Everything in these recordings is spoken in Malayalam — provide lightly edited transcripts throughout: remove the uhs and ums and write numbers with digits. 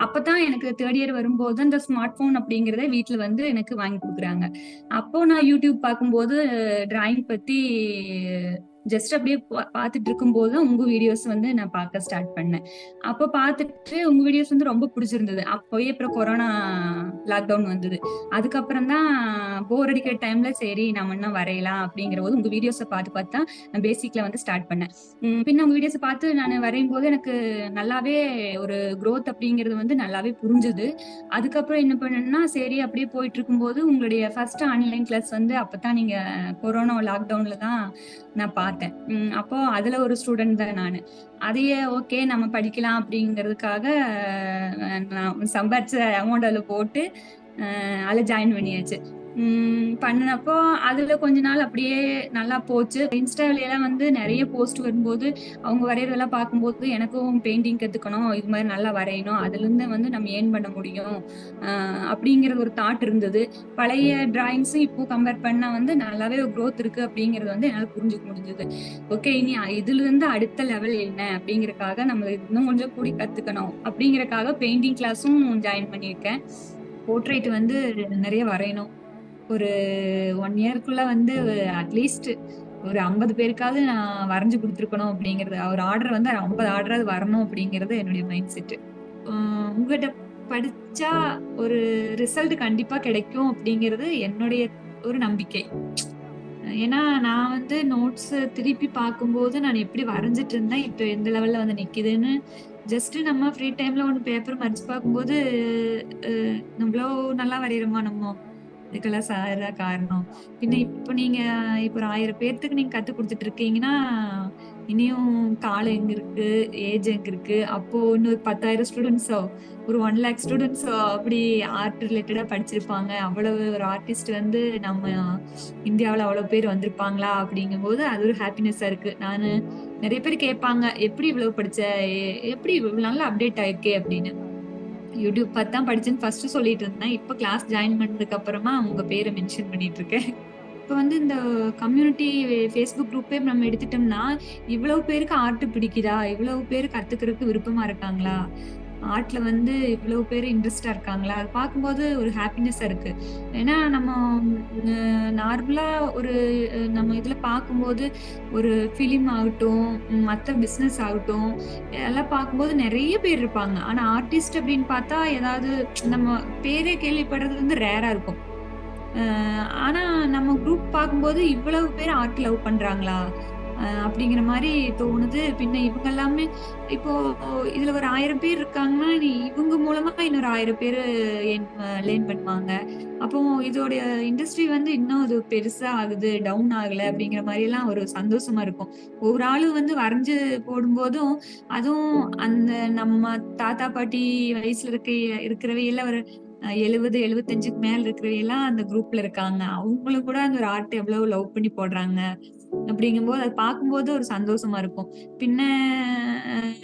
அப்பதான் எனக்கு தேர்ட் இயர் வரும்போது இந்த ஸ்மார்ட் போன் அப்படிங்கறத வீட்டுல வந்து எனக்கு வாங்கி கொடுக்குறாங்க. அப்போ நான் யூடியூப் பார்க்கும்போது டிராயிங் பத்தி ஜஸ்ட் அப்படியே பார்த்துட்டு இருக்கும்போது உங்க வீடியோஸ் வந்து நான் பார்க்க ஸ்டார்ட் பண்ணேன். அப்போ பார்த்துட்டு உங்க வீடியோஸ் வந்து ரொம்ப பிடிச்சிருந்தது. அப்போயே அப்புறம் கொரோனா லாக்டவுன் வந்தது. அதுக்கப்புறம் தான் போர் அடிக்கிற டைம்ல சரி நம்ம என்ன வரையலாம் அப்படிங்கிற போது உங்க வீடியோஸை பார்த்து பார்த்து தான் நான் பேசிக்ல வந்து ஸ்டார்ட் பண்ணேன். பின்ன உங்க வீடியோஸை பார்த்து நான் வரையும் போது எனக்கு நல்லாவே ஒரு growth அப்படிங்கிறது வந்து நல்லாவே புரிஞ்சுது. அதுக்கப்புறம் என்ன பண்ணேன்னா சரி அப்படியே போயிட்டு இருக்கும்போது உங்களுடைய ஃபர்ஸ்ட் ஆன்லைன் கிளாஸ் வந்து அப்பதான் நீங்க கொரோனா லாக்டவுன்ல தான் நான் பார்த்தேன். அப்போ அதுல ஒரு ஸ்டூடெண்ட் தான் நானு. அதையே ஓகே நம்ம படிக்கலாம் அப்படிங்கிறதுக்காக நான் சம்பாரிச்ச அமௌண்ட் அதுல போட்டு அதுல ஜாயின் பண்ணியாச்சு. பண்ணப்போ அதுல கொஞ்ச நாள் அப்படியே நல்லா போச்சு. இன்ஸ்டால எல்லாம் வந்து நிறைய போஸ்ட் வரும்போது அவங்க வரையறதெல்லாம் பார்க்கும்போது எனக்கும் பெயிண்டிங் கத்துக்கணும், இது மாதிரி நல்லா வரையணும், அதுல இருந்து வந்து நம்ம ஏர்ன் பண்ண முடியும் அப்படிங்கறது ஒரு தாட் இருந்தது. பழைய டிராயிங்ஸும் இப்போ கம்பேர் பண்ணா வந்து நல்லாவே ஒரு growth இருக்கு அப்படிங்கறது வந்து என்னால புரிஞ்சுக்க முடிஞ்சது. ஓகே இனி இதுல இருந்து அடுத்த லெவல் என்ன அப்படிங்கறக்காக நம்ம இன்னும் கொஞ்சம் கூடி கத்துக்கணும் அப்படிங்கறக்காக பெயிண்டிங் கிளாஸும் ஜாயின் பண்ணியிருக்கேன். போர்ட்ரேட் வந்து நிறைய வரையணும். ஒரு 1 இயர்க்குள்ள வந்து அட்லீஸ்ட் ஒரு 50 பேருக்காவது நான் வரைஞ்சு கொடுத்துருக்கணும் அப்படிங்கிறது. ஒரு ஆர்டர் வந்து 50 ஆர்டராவது வரணும் அப்படிங்கிறது என்னுடைய மைண்ட் செட். உங்ககிட்ட படிச்சா ஒரு ரிசல்ட் கண்டிப்பா கிடைக்கும் அப்படிங்கிறது என்னுடைய ஒரு நம்பிக்கை. ஏன்னா நான் வந்து நோட்ஸ் திருப்பி பார்க்கும்போது நான் எப்படி வரைஞ்சிட்டு இருந்தேன், இப்போ எந்த லெவல்ல வந்து நிக்குதுன்னு ஜஸ்ட் நம்ம ஃப்ரீ டைம்ல ஒன்று பேப்பர் மடிச்சு பார்க்கும்போது இவ்வளோ நல்லா வரைகிறோமா நம்ம, இதுக்கெல்லாம் சார் தான் காரணம். பின்ன இப்போ நீங்க இப்போ ஒரு 1000 பேர்த்துக்கு நீங்க கத்து கொடுத்துட்டு இருக்கீங்கன்னா இனியும் காலம் எங்க இருக்கு, ஏஜ் எங்க இருக்கு, அப்போ இன்னும் 10,000 ஸ்டூடெண்ட்ஸோ ஒரு 1 lakh ஸ்டூடெண்ட்ஸோ அப்படி ஆர்ட் ரிலேட்டடா படிச்சிருப்பாங்க. அவ்வளவு ஒரு ஆர்டிஸ்ட் வந்து நம்ம இந்தியாவில் அவ்வளவு பேர் வந்திருப்பாங்களா அப்படிங்கும்போது அது ஒரு ஹாப்பினஸ்ஸா இருக்கு. நானு நிறைய பேர் கேட்பாங்க எப்படி இவ்வளவு படிச்ச, எப்படி இவ்வளவு நல்லா அப்டேட் ஆயிருக்கே அப்படின்னு. யூடியூப் பார்த்து தான் படிச்சேன்னு ஃபர்ஸ்ட் சொல்லிட்டு இருந்தேன். இப்ப கிளாஸ் ஜாயின் பண்ணதுக்கு அப்புறமா உங்க பேரை மென்ஷன் பண்ணிட்டு இருக்கேன். இப்ப வந்து இந்த கம்யூனிட்டி ஃபேஸ்புக் குரூப்பே நம்ம எடுத்துட்டோம்னா இவ்வளவு பேருக்கு ஆர்ட் பிடிக்குதா, இவ்வளவு பேர் கத்துக்கிறதுக்கு விருப்பமா இருக்காங்களா, ஆர்ட்ல வந்து இவ்வளவு பேர் இன்ட்ரெஸ்டா இருக்காங்களா, அது பார்க்கும்போது ஒரு ஹாப்பினஸ்ஸா இருக்கு. ஏன்னா நம்ம நார்மலா ஒரு நம்ம இதுல பார்க்கும்போது ஒரு ஃபிலிம் ஆகட்டும், மற்ற பிசினஸ் ஆகட்டும் எல்லாம் பார்க்கும்போது நிறைய பேர் இருப்பாங்க. ஆனா ஆர்டிஸ்ட் அப்படின்னு பார்த்தா ஏதாவது நம்ம பேரே கேள்விப்படுறது வந்து ரேரா இருக்கும். ஆனா நம்ம குரூப் பார்க்கும்போது இவ்வளவு பேர் ஆர்ட் லவ் பண்றாங்களா அப்படிங்கிற மாதிரி தோணுது. பின்ன இவங்க எல்லாமே இப்போ இதுல ஒரு 1000 பேர் இருக்காங்கன்னா இவங்க மூலமா இன்னொரு 1000 பேர் லேர்ன் பண்ணுவாங்க. அப்போ இதோட இண்டஸ்ட்ரி வந்து இன்னும் இது பெருசா ஆகுது, டவுன் ஆகல அப்படிங்கிற மாதிரி எல்லாம் ஒரு சந்தோஷமா இருக்கும். ஒரு ஆளு வந்து வரைஞ்சு போடும்போதும் அதுவும் அந்த நம்ம தாத்தா பாட்டி வயசுல இருக்கிறவையெல்லாம் ஒரு 70 75க்கு மேல இருக்கிறவையெல்லாம் அந்த குரூப்ல இருக்காங்க. அவங்களும் கூட அந்த ஒரு ஆர்ட் எவ்வளவு லவ் பண்ணி போடுறாங்க அப்படிங்கும்போது அதை பார்க்கும்போது ஒரு சந்தோஷமா இருக்கும். பின்ன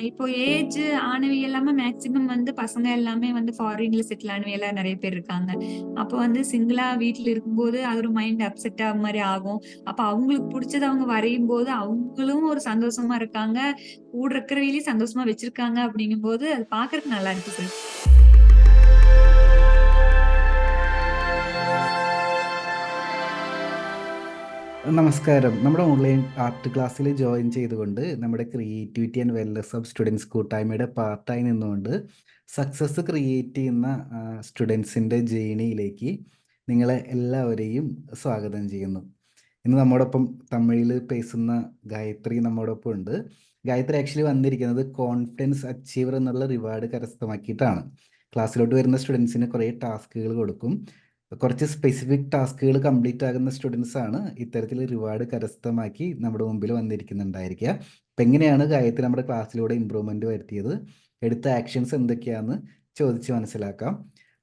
இப்போ ஏஜ் ஆனவி எல்லாமே மேக்சிமம் வந்து பசங்க எல்லாமே வந்து ஃபாரின்ல செட்டில் ஆனவி எல்லாம் நிறைய பேர் இருக்காங்க. அப்போ வந்து சிங்கிளா வீட்டுல இருக்கும்போது அது ஒரு மைண்ட் அப்செட் ஆக மாதிரி ஆகும். அப்ப அவங்களுக்கு பிடிச்சது அவங்க வரையும் போது அவங்களும் ஒரு சந்தோஷமா இருக்காங்க, கூட இருக்கிறவையிலையும் சந்தோஷமா வச்சிருக்காங்க அப்படிங்கும்போது அது பாக்குறதுக்கு நல்லா இருக்கு சார். നമസ്കാരം. നമ്മുടെ ഓൺലൈൻ ആർട്ട് ക്ലാസ്സിൽ ജോയിൻ ചെയ്തുകൊണ്ട് നമ്മുടെ creativity and wellness of students കൂട്ടായ്മയുടെ പാർട്ടായി നിന്നുകൊണ്ട് സക്സസ് ക്രിയേറ്റ് ചെയ്യുന്ന സ്റ്റുഡൻസിൻ്റെ ജേണിയിലേക്ക് നിങ്ങളെ എല്ലാവരെയും സ്വാഗതം ചെയ്യുന്നു. ഇന്ന് നമ്മോടൊപ്പം തമിഴിൽ പേസുന്ന ഗായത്രി നമ്മോടൊപ്പം ഉണ്ട്. ഗായത്രി ആക്ച്വലി വന്നിരിക്കുന്നത് കോൺഫിഡൻസ് അച്ചീവർ എന്നുള്ള റിവാർഡ് കരസ്ഥമാക്കിയിട്ടാണ്. ക്ലാസ്സിലോട്ട് വരുന്ന സ്റ്റുഡൻസിന് കുറേ ടാസ്കുകൾ കൊടുക്കും. കുറച്ച് സ്പെസിഫിക് ടാസ്കുകൾ കംപ്ലീറ്റ് ആകുന്ന സ്റ്റുഡൻസ് ആണ് ഇത്തരത്തിൽ റിവാർഡ് കരസ്ഥമാക്കി നമ്മുടെ മുമ്പിൽ വന്നിരിക്കുന്നുണ്ടായിരിക്കുക. അപ്പം എങ്ങനെയാണ് ഗായത്രി നമ്മുടെ ക്ലാസ്സിലൂടെ ഇമ്പ്രൂവ്മെന്റ് വരുത്തിയത്, എടുത്ത ആക്ഷൻസ് എന്തൊക്കെയാണെന്ന് ചോദിച്ച് മനസ്സിലാക്കാം.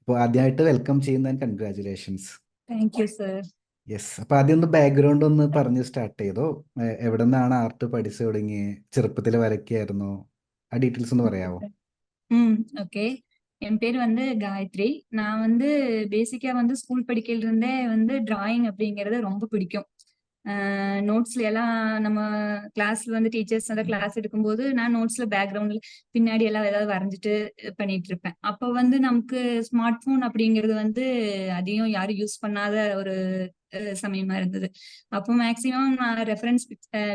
അപ്പോൾ ആദ്യമായിട്ട് വെൽക്കം ചെയ്യുന്ന congratulations. Thank you sir. Yes. അപ്പോൾ ആദ്യം ഒന്ന് ബാക്ക്ഗ്രൗണ്ട് ഒന്ന് പറഞ്ഞ് സ്റ്റാർട്ട് ചെയ്തോ. എവിടെ നിന്നാണ് ആർട്ട് പഠിച്ചു തുടങ്ങിയത്, ചെറുപ്പത്തിൽ വരയ്ക്കായിരുന്നോ, ആ ഡീറ്റെയിൽസ് ഒന്ന് പറയാമോ? ஓகே. என் பேர் வந்து காயத்ரி. நான் வந்து பேசிக்கா வந்து ஸ்கூல் படிக்கையில இருந்தே வந்து டிராயிங் அப்படிங்கறது ரொம்ப பிடிக்கும். நோட்ஸ்ல எல்லாம் நம்ம கிளாஸ்ல வந்து டீச்சர்ஸ் அந்த கிளாஸ் எடுக்கும்போது நான் நோட்ஸ்ல பேக்ரவுண்ட்ல பின்னாடி எல்லாம் ஏதாவது வரைஞ்சிட்டு பண்ணிட்டு இருப்பேன். அப்போ வந்து நமக்கு ஸ்மார்ட் போன் அப்படிங்கிறது வந்து அதையும் யாரும் யூஸ் பண்ணாத ஒரு சமயமா இருந்தது. அப்போ மேக்சிமம் நான் ரெஃபரன்ஸ்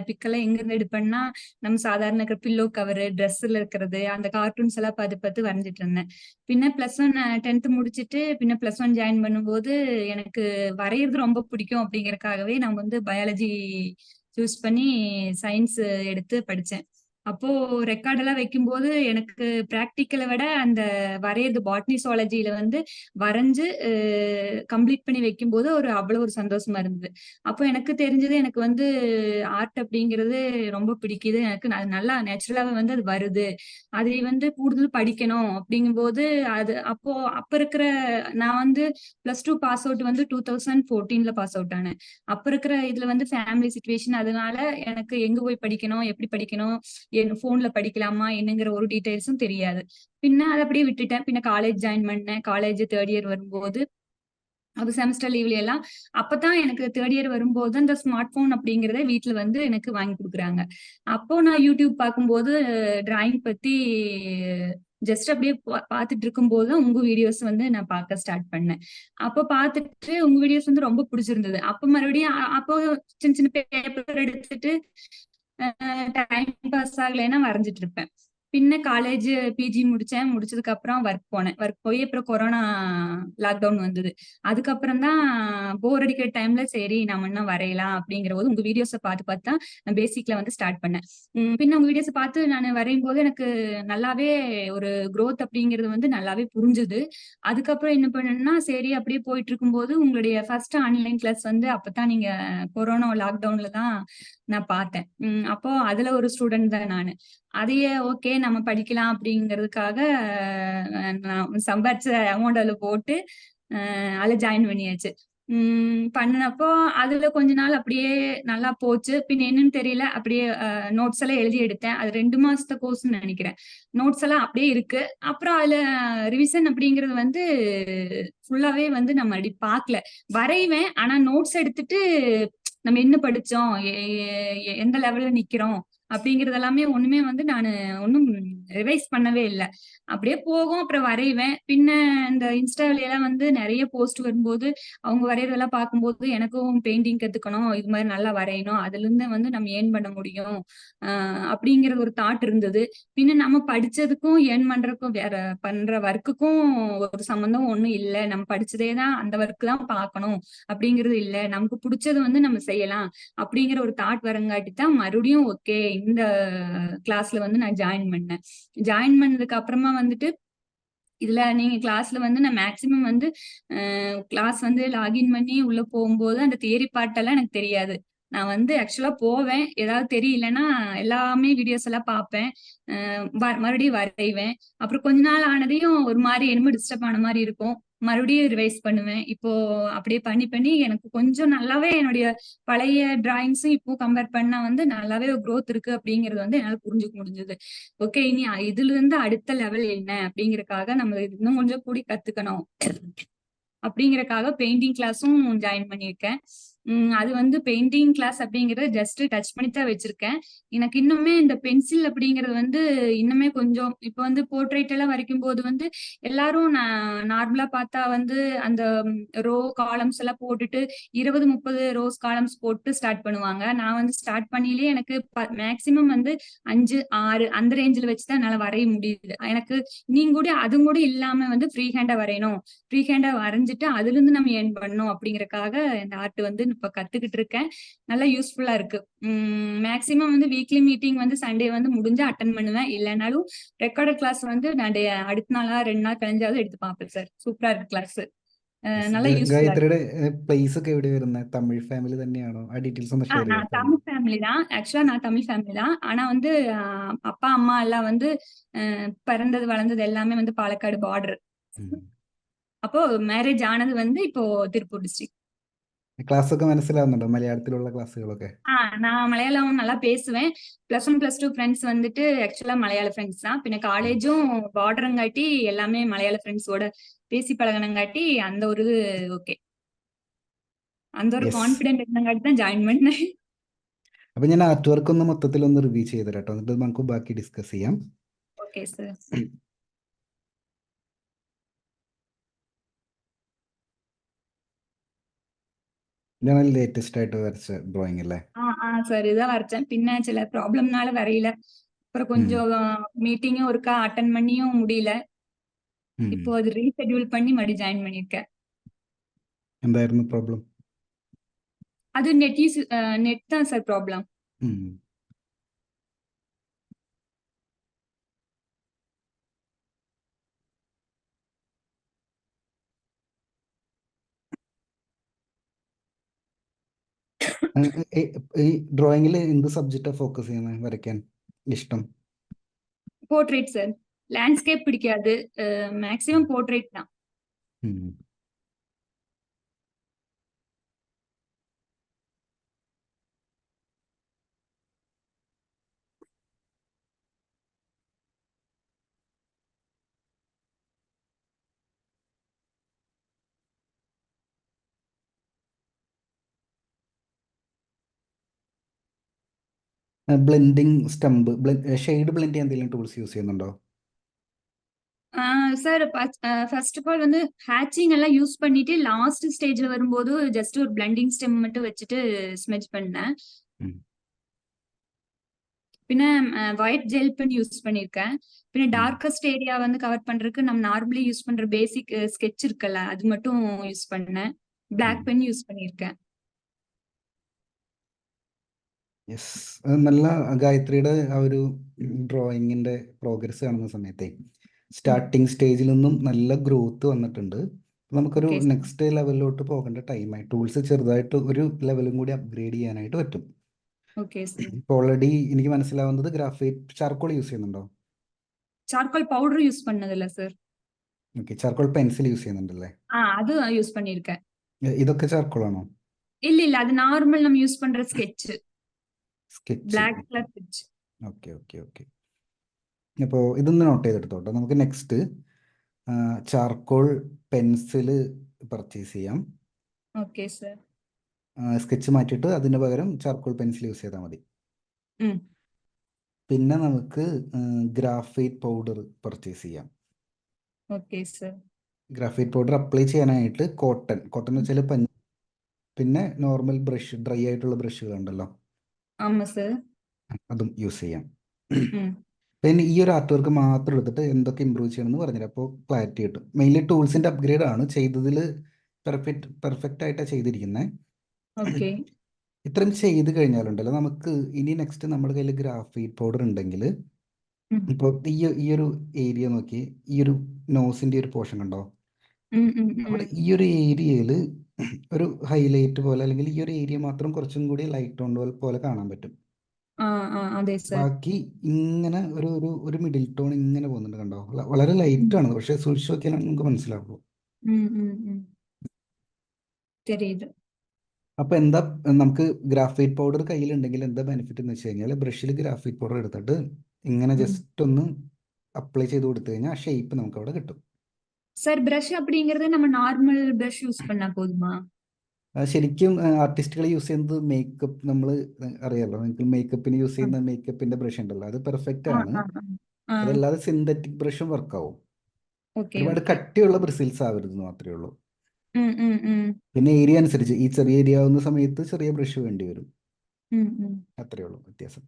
பிக்கெல்லாம் எங்க இருந்து எடுப்பேன்னா நம்ம சாதாரண இருக்கிற பில்லோ கவரு, ட்ரெஸ்ல இருக்கிறது, அந்த கார்ட்டூன்ஸ் எல்லாம் பார்த்து பார்த்து வரைஞ்சிட்டு இருந்தேன். பின்ன +1 10th முடிச்சிட்டு பின்ன +1 ஜாயின் பண்ணும்போது எனக்கு வரையறது ரொம்ப பிடிக்கும் அப்படிங்கறதுக்காகவே நான் வந்து பயாலஜி சூஸ் பண்ணி சயின்ஸ் எடுத்து படிச்சேன். அப்போ ரெக்கார்ட் எல்லாம் வைக்கும்போது எனக்கு பிராக்டிக்கலை விட அந்த வரையறது பாட்னி சுவாலஜியில வந்து வரைஞ்சு கம்ப்ளீட் பண்ணி வைக்கும்போது அவ்வளவு ஒரு சந்தோஷமா இருந்தது. அப்போ எனக்கு தெரிஞ்சது எனக்கு வந்து ஆர்ட் அப்படிங்கிறது ரொம்ப பிடிக்குது, எனக்கு அது நல்லா நேச்சுரலாவே வந்து அது வருது, அதை வந்து கூடுதல் படிக்கணும் அப்படிங்கும்போது அப்ப இருக்கிற நான் வந்து +2 பாஸ் அவுட் வந்து 2014ல பாஸ் அவுட் ஆனேன். அப்ப இருக்கிற இதுல வந்து ஃபேமிலி சுச்சுவேஷன், அதனால எனக்கு எங்க போய் படிக்கணும், எப்படி படிக்கணும், போன்ல படிக்கலாமா என்னங்கிற ஒரு டீடைல்ஸும் தெரியாது. பின்ன அதை அப்படியே விட்டுட்டேன். பின்ன காலேஜ் ஜாயின் பண்ணேன். காலேஜ் 3rd இயர் வரும்போது அப்ப செமஸ்டர் லீவ்ல எல்லாம் அப்பதான் எனக்கு 3rd இயர் வரும்போது அந்த ஸ்மார்ட் போன் அப்படிங்கறத வீட்டுல வந்து எனக்கு வாங்கி கொடுக்குறாங்க. அப்போ நான் யூடியூப் பார்க்கும்போது டிராயிங் பத்தி ஜஸ்ட் அப்படியே பார்த்துட்டு இருக்கும்போது உங்க வீடியோஸ் வந்து நான் பார்க்க ஸ்டார்ட் பண்ணேன். அப்போ பார்த்துட்டு உங்க வீடியோஸ் வந்து ரொம்ப பிடிச்சிருந்தது. அப்போ மறுபடியும் அப்போ சின்ன சின்ன பேப்பர் எடுத்துட்டு டைம் பாஸ் ஆகலைன்னா வரைஞ்சிட்டு இருப்பேன். பின்ன காலேஜ் பிஜி முடிச்சேன். முடிச்சதுக்கு அப்புறம் ஒர்க் போனேன். ஒர்க் போய் அப்புறம் கொரோனா லாக்டவுன் வந்தது. அதுக்கப்புறம் தான் போர் அடிக்கிற டைம்ல சரி நம்ம இன்னும் வரையலாம் அப்படிங்கிற போது உங்க வீடியோஸை பார்த்து பார்த்து தான் நான் பேசிக்ல வந்து ஸ்டார்ட் பண்ணேன். பின்ன உங்க வீடியோஸை பார்த்து நான் வரையும் போது எனக்கு நல்லாவே ஒரு growth அப்படிங்கிறது வந்து நல்லாவே புரிஞ்சுது. அதுக்கப்புறம் என்ன பண்ணேன்னா சரி அப்படியே போயிட்டு இருக்கும்போது உங்களுடைய ஃபர்ஸ்ட் ஆன்லைன் கிளாஸ் வந்து அப்பதான் நீங்க கொரோனா லாக்டவுன்ல தான் நான் பார்த்தேன். அப்போ அதுல ஒரு ஸ்டூடெண்ட் தான் நானு. அதையே ஓகே நம்ம படிக்கலாம் அப்படிங்கிறதுக்காக நான் சம்பாரிச்ச அமௌண்ட் அதுல போட்டு அதுல ஜாயின் பண்ணியாச்சு. பண்ணினப்போ அதுல கொஞ்ச நாள் அப்படியே நல்லா போச்சு. பின் என்னன்னு தெரியல, அப்படியே நோட்ஸ் எல்லாம் எழுதி எடுத்தேன். அது 2 மாசத்து கோர்ஸ்ன்னு நினைக்கிறேன். நோட்ஸ் எல்லாம் அப்படியே இருக்கு. அப்புறம் அதுல ரிவிஷன் அப்படிங்கிறது வந்து ஃபுல்லாவே வந்து நம்ம அப்படி பார்க்கல. வரைவேன், ஆனா நோட்ஸ் எடுத்துட்டு நம்ம என்ன படிச்சோம், எந்த லெவல்ல நிக்கிறோம் அப்படிங்கறது எல்லாமே ஒண்ணுமே வந்து நானு ஒன்னும் ரிவைஸ் பண்ணவே இல்லை. அப்படியே போகும். அப்புறம் வரைவேன். பின்ன இந்த இன்ஸ்டாவில எல்லாம் வந்து நிறைய போஸ்ட் வரும்போது அவங்க வரையறதெல்லாம் பார்க்கும்போது எனக்கும் பெயிண்டிங் கத்துக்கணும், இது மாதிரி நல்லா வரையணும், அதுல இருந்து வந்து நம்ம ஏர்ன் பண்ண முடியும் அப்படிங்கிற ஒரு தாட் இருந்தது. பின்ன நம்ம படிச்சதுக்கும் ஏர்ன் பண்றதுக்கும் வேற பண்ற ஒர்க்குக்கும் ஒரு சம்பந்தம் ஒண்ணும் இல்லை. நம்ம படிச்சதே தான் அந்த ஒர்க் தான் பார்க்கணும் அப்படிங்கிறது இல்லை. நமக்கு பிடிச்சது வந்து நம்ம செய்யலாம் அப்படிங்கிற ஒரு தாட் வரங்காட்டி தான் மறுபடியும் ஓகே இந்த கிளாஸ்ல வந்து நான் ஜாயின் பண்ணேன். ஜாயின் பண்ணதுக்கு அப்புறமா வந்துட்டு இதுல நீங்க கிளாஸ்ல வந்து நான் மேக்சிமம் வந்து கிளாஸ் வந்து லாகின் பண்ணி உள்ள போகும்போது அந்த தியரி பார்ட் எல்லாம் எனக்கு தெரியாது. நான் வந்து ஆக்சுவலா போவேன், ஏதாவது தெரியலன்னா எல்லாமே வீடியோஸ் எல்லாம் பார்ப்பேன், மறுபடியும் வரைவேன். அப்புறம் கொஞ்ச நாள் ஆனதையும் ஒரு மாதிரி என்னமோ டிஸ்டர்ப் ஆன மாதிரி இருக்கும், மறுபடியும் ரிவைஸ் பண்ணுவேன். இப்போ அப்படியே பண்ணி பண்ணி எனக்கு கொஞ்சம் நல்லாவே என்னுடைய பழைய டிராயிங்ஸும் இப்போ கம்பேர் பண்ணா வந்து நல்லாவே ஒரு growth இருக்கு அப்படிங்கறது வந்து என்னால புரிஞ்சுக்க முடிஞ்சது. ஓகே இனி இதுல இருந்து அடுத்த லெவல் என்ன அப்படிங்கறக்காக நம்ம இன்னும் கொஞ்சம் கூடி கத்துக்கணும் அப்படிங்கறக்காக பெயிண்டிங் கிளாஸும் ஜாயின் பண்ணியிருக்கேன். அது வந்து பெயிண்டிங் கிளாஸ் அப்படிங்கறத ஜஸ்ட் டச் பண்ணி தான் வச்சிருக்கேன். எனக்கு இன்னுமே இந்த பென்சில் அப்படிங்கறது வந்து இன்னுமே கொஞ்சம் இப்ப வந்து போர்ட்ரேட் எல்லாம் வரைக்கும் போது வந்து எல்லாரும் நார்மலா பார்த்தா வந்து அந்த ரோ காலம்ஸ் எல்லாம் போட்டுட்டு 20-30 ரோஸ் காலம்ஸ் போட்டு ஸ்டார்ட் பண்ணுவாங்க. நான் வந்து ஸ்டார்ட் பண்ணிலே எனக்கு மேக்சிமம் வந்து 5-6 அந்த ரேஞ்சில் வச்சுதான் என்னால வரைய முடியுது. எனக்கு நீங்க கூட அதுவும் கூட இல்லாம வந்து ஃப்ரீ ஹேண்டா வரையணும், ஃப்ரீ ஹேண்டா வரைஞ்சிட்டு அதுல இருந்து நம்ம ஏர்ன் பண்ணணும் அப்படிங்கறக்காக இந்த ஆர்ட் வந்து இப்ப கத்துக்கிட்டு இருக்கேன். நல்லா யூஸ்ஃபுல்லா இருக்கு. மேக்சிமம் வந்து வீக்லி மீட்டிங் வந்து சண்டே வந்து முடிஞ்சா அட்டன் பண்ணுவேன், இல்லைனாலும் ரெக்கார்டட் கிளாஸ் வந்து நான் அடுத்த நாளா 2 நாள் கழிஞ்சாவது எடுத்து பார்ப்பேன் சார். സൂപ്പറാ இருக்கு ക്ലാസ്, நல்லா യൂസ്ഫുൾ ആണ്. ഗായത്രിയുടെ പ്ലേസ് ഒക്കെ എവിടെ വരുന്നത്? തമിഴ് ഫാമിലി തന്നെയാണോ? ആ ഡീറ്റെയിൽസ് ഒന്ന് ഷെയർ நான் ചെയ്യാമോ? தமிழ் ஃபேமிலி தான். ஆக்சுவலா நான் தமிழ் ஃபேமிலி தான். ஆனா வந்து அப்பா அம்மா எல்லாம் வந்து பிறந்தது வளர்ந்தது எல்லாமே வந்து பாலக்காடு பார்டர். அப்போ மேரேஜ் ஆனது வந்து இப்போ திருப்பூர் டிஸ்ட்ரிக்ட். ക്ലാസ് ഒക്കെ മനസ്സിലാവുന്നുണ്ടോ? മലയാളത്തിലുള്ള ക്ലാസ്സുകളൊക്കെ? நான் மலையாளம் நல்லா பேசுவேன். +1 +2 ஃப்ரெண்ட்ஸ் வந்துட்டு ஆக்சுவலா மலையாள ஃப்ரெண்ட்ஸ் தான். பின்ன காலேஜும் பார்டருங்காட்டி எல்லாமே மலையாள ஃப்ரெண்ட்ஸோட பேசி பழகனங்காட்டி அந்த ஒரு ஓகே. அந்த ஒரு യെസ്. கான்ஃபிடென்ட் இருந்தங்காட்டி தான் ஜாயின் பண்ணேன். അപ്പം ഞാൻ ആർട്ട് വർക്ക് ഒന്ന് മൊത്തത്തിലൊന്ന് റിവ്യൂ ചെയ്ത് തരാം കേട്ടോ, എന്നിട്ട് നമുക്ക് ബാക്കി ഡിസ്കസ് ചെയ്യാം. Okay sir. ഇതാണ് ലേറ്റസ്റ്റ് ആയിട്ട് വരച്ച ഡ്രോയിങ് അല്ലേ? சார் இதான் வரைச்சேன். பின்ன சில ப்ராப்ளம்னால வரையில. அப்புறம் கொஞ்சம் மீட்டிங்கும் ஒருக்கா அட்டன் பண்ணியும் முடியல. இப்போ அது ரீஷெட்யூல் பண்ணி மறுபடி ஜாயின் பண்ணியிருக்கேன். എന്തായിരുന്നു പ്രോബ്ലം? அது நெட் தான் சார் ப்ராப்ளம். ഈ ഡ്രോയിങ്ങിൽ എന്ത് സബ്ജക്റ്റാ ഫോക്കസ് ചെയ്യുന്നത് വരയ്ക്കാൻ ഇഷ്ടം? Portrait sir. லேண்ட்ஸ்கேப் பிடிக்காது. மேக்ஸிமம் போர்ட்ரேட் தான். ബ്ലെൻഡിങ്, സ്റ്റംപ്, ഷെയ്ഡ് ബ്ലെൻഡ് ചെയ്യാൻ എന്തെങ്കിലും ടൂൾസ് യൂസ് ചെയ്യുന്നുണ്ടോ? சார் ஃபர்ஸ்ட் ஆஃப் ஆல் வந்து ஹேச்சிங் எல்லாம் யூஸ் பண்ணிட்டு லாஸ்ட் ஸ்டேஜ்ல வரும்போது ஜஸ்ட் ஒரு பிளண்டிங் ஸ்டெம் மட்டும் வச்சுட்டு ஸ்மெச் பண்ணேன். பின்ன ஒயிட் ஜெல் பென் யூஸ் பண்ணிருக்கேன். பின்ன டார்க்கஸ்ட் ஏரியா வந்து கவர் பண்றதுக்கு நம்ம நார்மலி யூஸ் பண்ற பேசிக் ஸ்கெட்ச் இருக்குல்ல, அது மட்டும் யூஸ் பண்ணேன். பிளாக் பென் யூஸ் பண்ணிருக்கேன். യെസ്. നല്ല ഗായത്രിയുടെ ആ ഒരു ഡ്രോയിങ്ങിൻ്റെ പ്രോഗ്രസ് കാണുന്ന സമയത്തെ സ്റ്റാർട്ടിങ് സ്റ്റേജിൽ നിന്നും നല്ല ഗ്രോത്ത് വന്നിട്ടുണ്ട്. നമുക്കൊരു Okay, sir. നെക്സ്റ്റ് ലെവലിലോട്ട് പോകേണ്ട ടൈമായി. ടൂൾസ് ചെറുതായിട്ട് ഒരു ലെവലും കൂടി അപ്ഗ്രേഡ് ചെയ്യാനായിട്ട് പറ്റും. Okay sir. ഇപ്പോൾ ഓൾറെഡി എനിക്ക് മനസ്സിലാവുന്നത് ഗ്രാഫൈറ്റ് ചാർക്കോൾ യൂസ് ചെയ്യുന്നുണ്ടോ? சார்கோல் பவுடர் யூஸ் பண்ணதில்ல sir. Okay. Charcoal pencil use ചെയ്യുന്നുണ്ടല്ലേ? அது யூஸ் பண்ணிருக்கேன். ഇതൊക്കെ ചാർക്കോളാണോ? இல்ல அது நார்மல் நம்ம யூஸ் பண்ற sketch. Sketch. Black colour sketch. Okay okay okay. അപ്പോൾ ഇതൊന്ന് നോട്ട് ചെയ്തെടുത്തോട്ടെ. നമുക്ക് നെക്സ്റ്റ് ചാർക്കോൾ പെൻസിൽ പർച്ചേസ് ചെയ്യാം. Okay sir. സ്കെച്ച് മാറ്റിയിട്ട് അതിന് പകരം ചാർക്കോൾ പെൻസിൽ യൂസ് ചെയ്താൽ മതി. ம். പിന്നെ നമുക്ക് ഗ്രാഫൈറ്റ് പൗഡർ പർച്ചേസ് ചെയ്യാം. Okay sir. Graphite powder apply ചെയ്യാനായിട്ട് കോട്ടൺ എന്ന് വെച്ചാൽ പഞ്ഞി, പിന്നെ നോർമൽ ബ്രഷ്, ഡ്രൈ ആയിട്ടുള്ള ബ്രഷുകളുണ്ടല്ലോ, ஆமா சார். അതും യൂസ് ചെയ്യാം. ம். പിന്നെ ഈ ഒരു ആർട്ട് വർക്ക് മാത്രം എടുത്തിട്ട് എന്തൊക്കെ ഇമ്പ്രൂവ് ചെയ്യണമെന്ന് പറഞ്ഞുതരാം, അപ്പോൾ ക്ലാരിറ്റി കിട്ടും. മെയിൻലി ടൂൾസിൻ്റെ അപ്ഗ്രേഡ് ആണ് ചെയ്തതിൽ. പെർഫെക്റ്റ് ആയിട്ടാണ് ചെയ്തിരിക്കുന്നത്. ஓகே. ഇത്രയും ചെയ്ത് കഴിഞ്ഞാലുണ്ടല്ലോ, നമുക്ക് ഇനി നെക്സ്റ്റ് നമ്മുടെ കയ്യിൽ ഗ്രാഫൈറ്റ് പൗഡർ ഉണ്ടെങ്കിൽ, ம். ഇപ്പോൾ ഈ ഒരു ഏരിയ നോക്കി, ഈ ഒരു നോസിൻ്റെ ഒരു പോർഷൻ കണ്ടോ, ம், ம், അവിടെ ம். ഈ ഒരു ഏരിയയിൽ ഒരു ഹൈലൈറ്റ് പോലെ, അല്ലെങ്കിൽ ഈ ഒരു ഏരിയ മാത്രം കുറച്ചും കൂടി ലൈറ്റ് ടോൺ പോലെ കാണാൻ പറ്റും. അതെ സാർ. ബാക്കി ഇങ്ങനെ ഒരു ഒരു ഒരു മിഡിൽ ടോൺ ഇങ്ങനെ പോകുന്നുണ്ട് കണ്ടോ, വളരെ ലൈറ്റ് ആണ്, പക്ഷെ സൂക്ഷിച്ച് നോക്കിയാൽ നമുക്ക് മനസ്സിലാവുള്ളൂ. ம், ம், ம். தெரியுது. അപ്പോൾ എന്താ, നമുക്ക് ഗ്രാഫൈറ്റ് പൗഡർ കയ്യിലുണ്ടെങ്കിൽ എന്താ ബെനിഫിറ്റ് എന്ന് വെച്ച് കഴിഞ്ഞാൽ, ബ്രഷിൽ ഗ്രാഫൈറ്റ് പൗഡർ എടുത്തിട്ട് ഇങ്ങനെ ம். ജസ്റ്റ് ഒന്ന് അപ്ലൈ ചെയ്ത് കൊടുത്തു കഴിഞ്ഞാൽ ആ ഷേപ്പ് നമുക്ക് അവിടെ കിട്ടും. சார் பிரஷ் அப்படிங்கறது நம்ம நார்மல் பிரஷ் யூஸ் பண்ணா போதுமா? ശരിക്കും ആർട്ടിസ്റ്റുകൾ യൂസ് ചെയ്യുന്നത് മേക്കപ്പ്, നമ്മൾ അറിയാലോ, നിങ്ങൾക്ക് മേക്കപ്പിന് യൂസ് ஆ, ചെയ്യുന്ന മേക്കപ്പിന്റെ ബ്രഷ് ഉണ്ടല്ലോ, അത് പെർഫെക്റ്റ് ஆ, ആണ്. ஆ, ஆ. അതല്ലാതെ സിന്തറ്റിക് ബ്രഷും വർക്കാവും. ஓகே, ഒരുപാട് ஓகே. കട്ടിയുള്ള ബ്രിസിൽസ് ആവരുതെന്ന് മാത്രമേ ഉള്ളൂ. ம், ம், ம். പിന്നെ ഏരിയ അനുസരിച്ച്, ഈ ചെറിയ ഏരിയ ആവുന്ന സമയത്ത് ചെറിയ ബ്രഷ് വേണ്ടി വരും. ம், ம். അത്രയേ ഉള്ളൂ വ്യത്യാസം.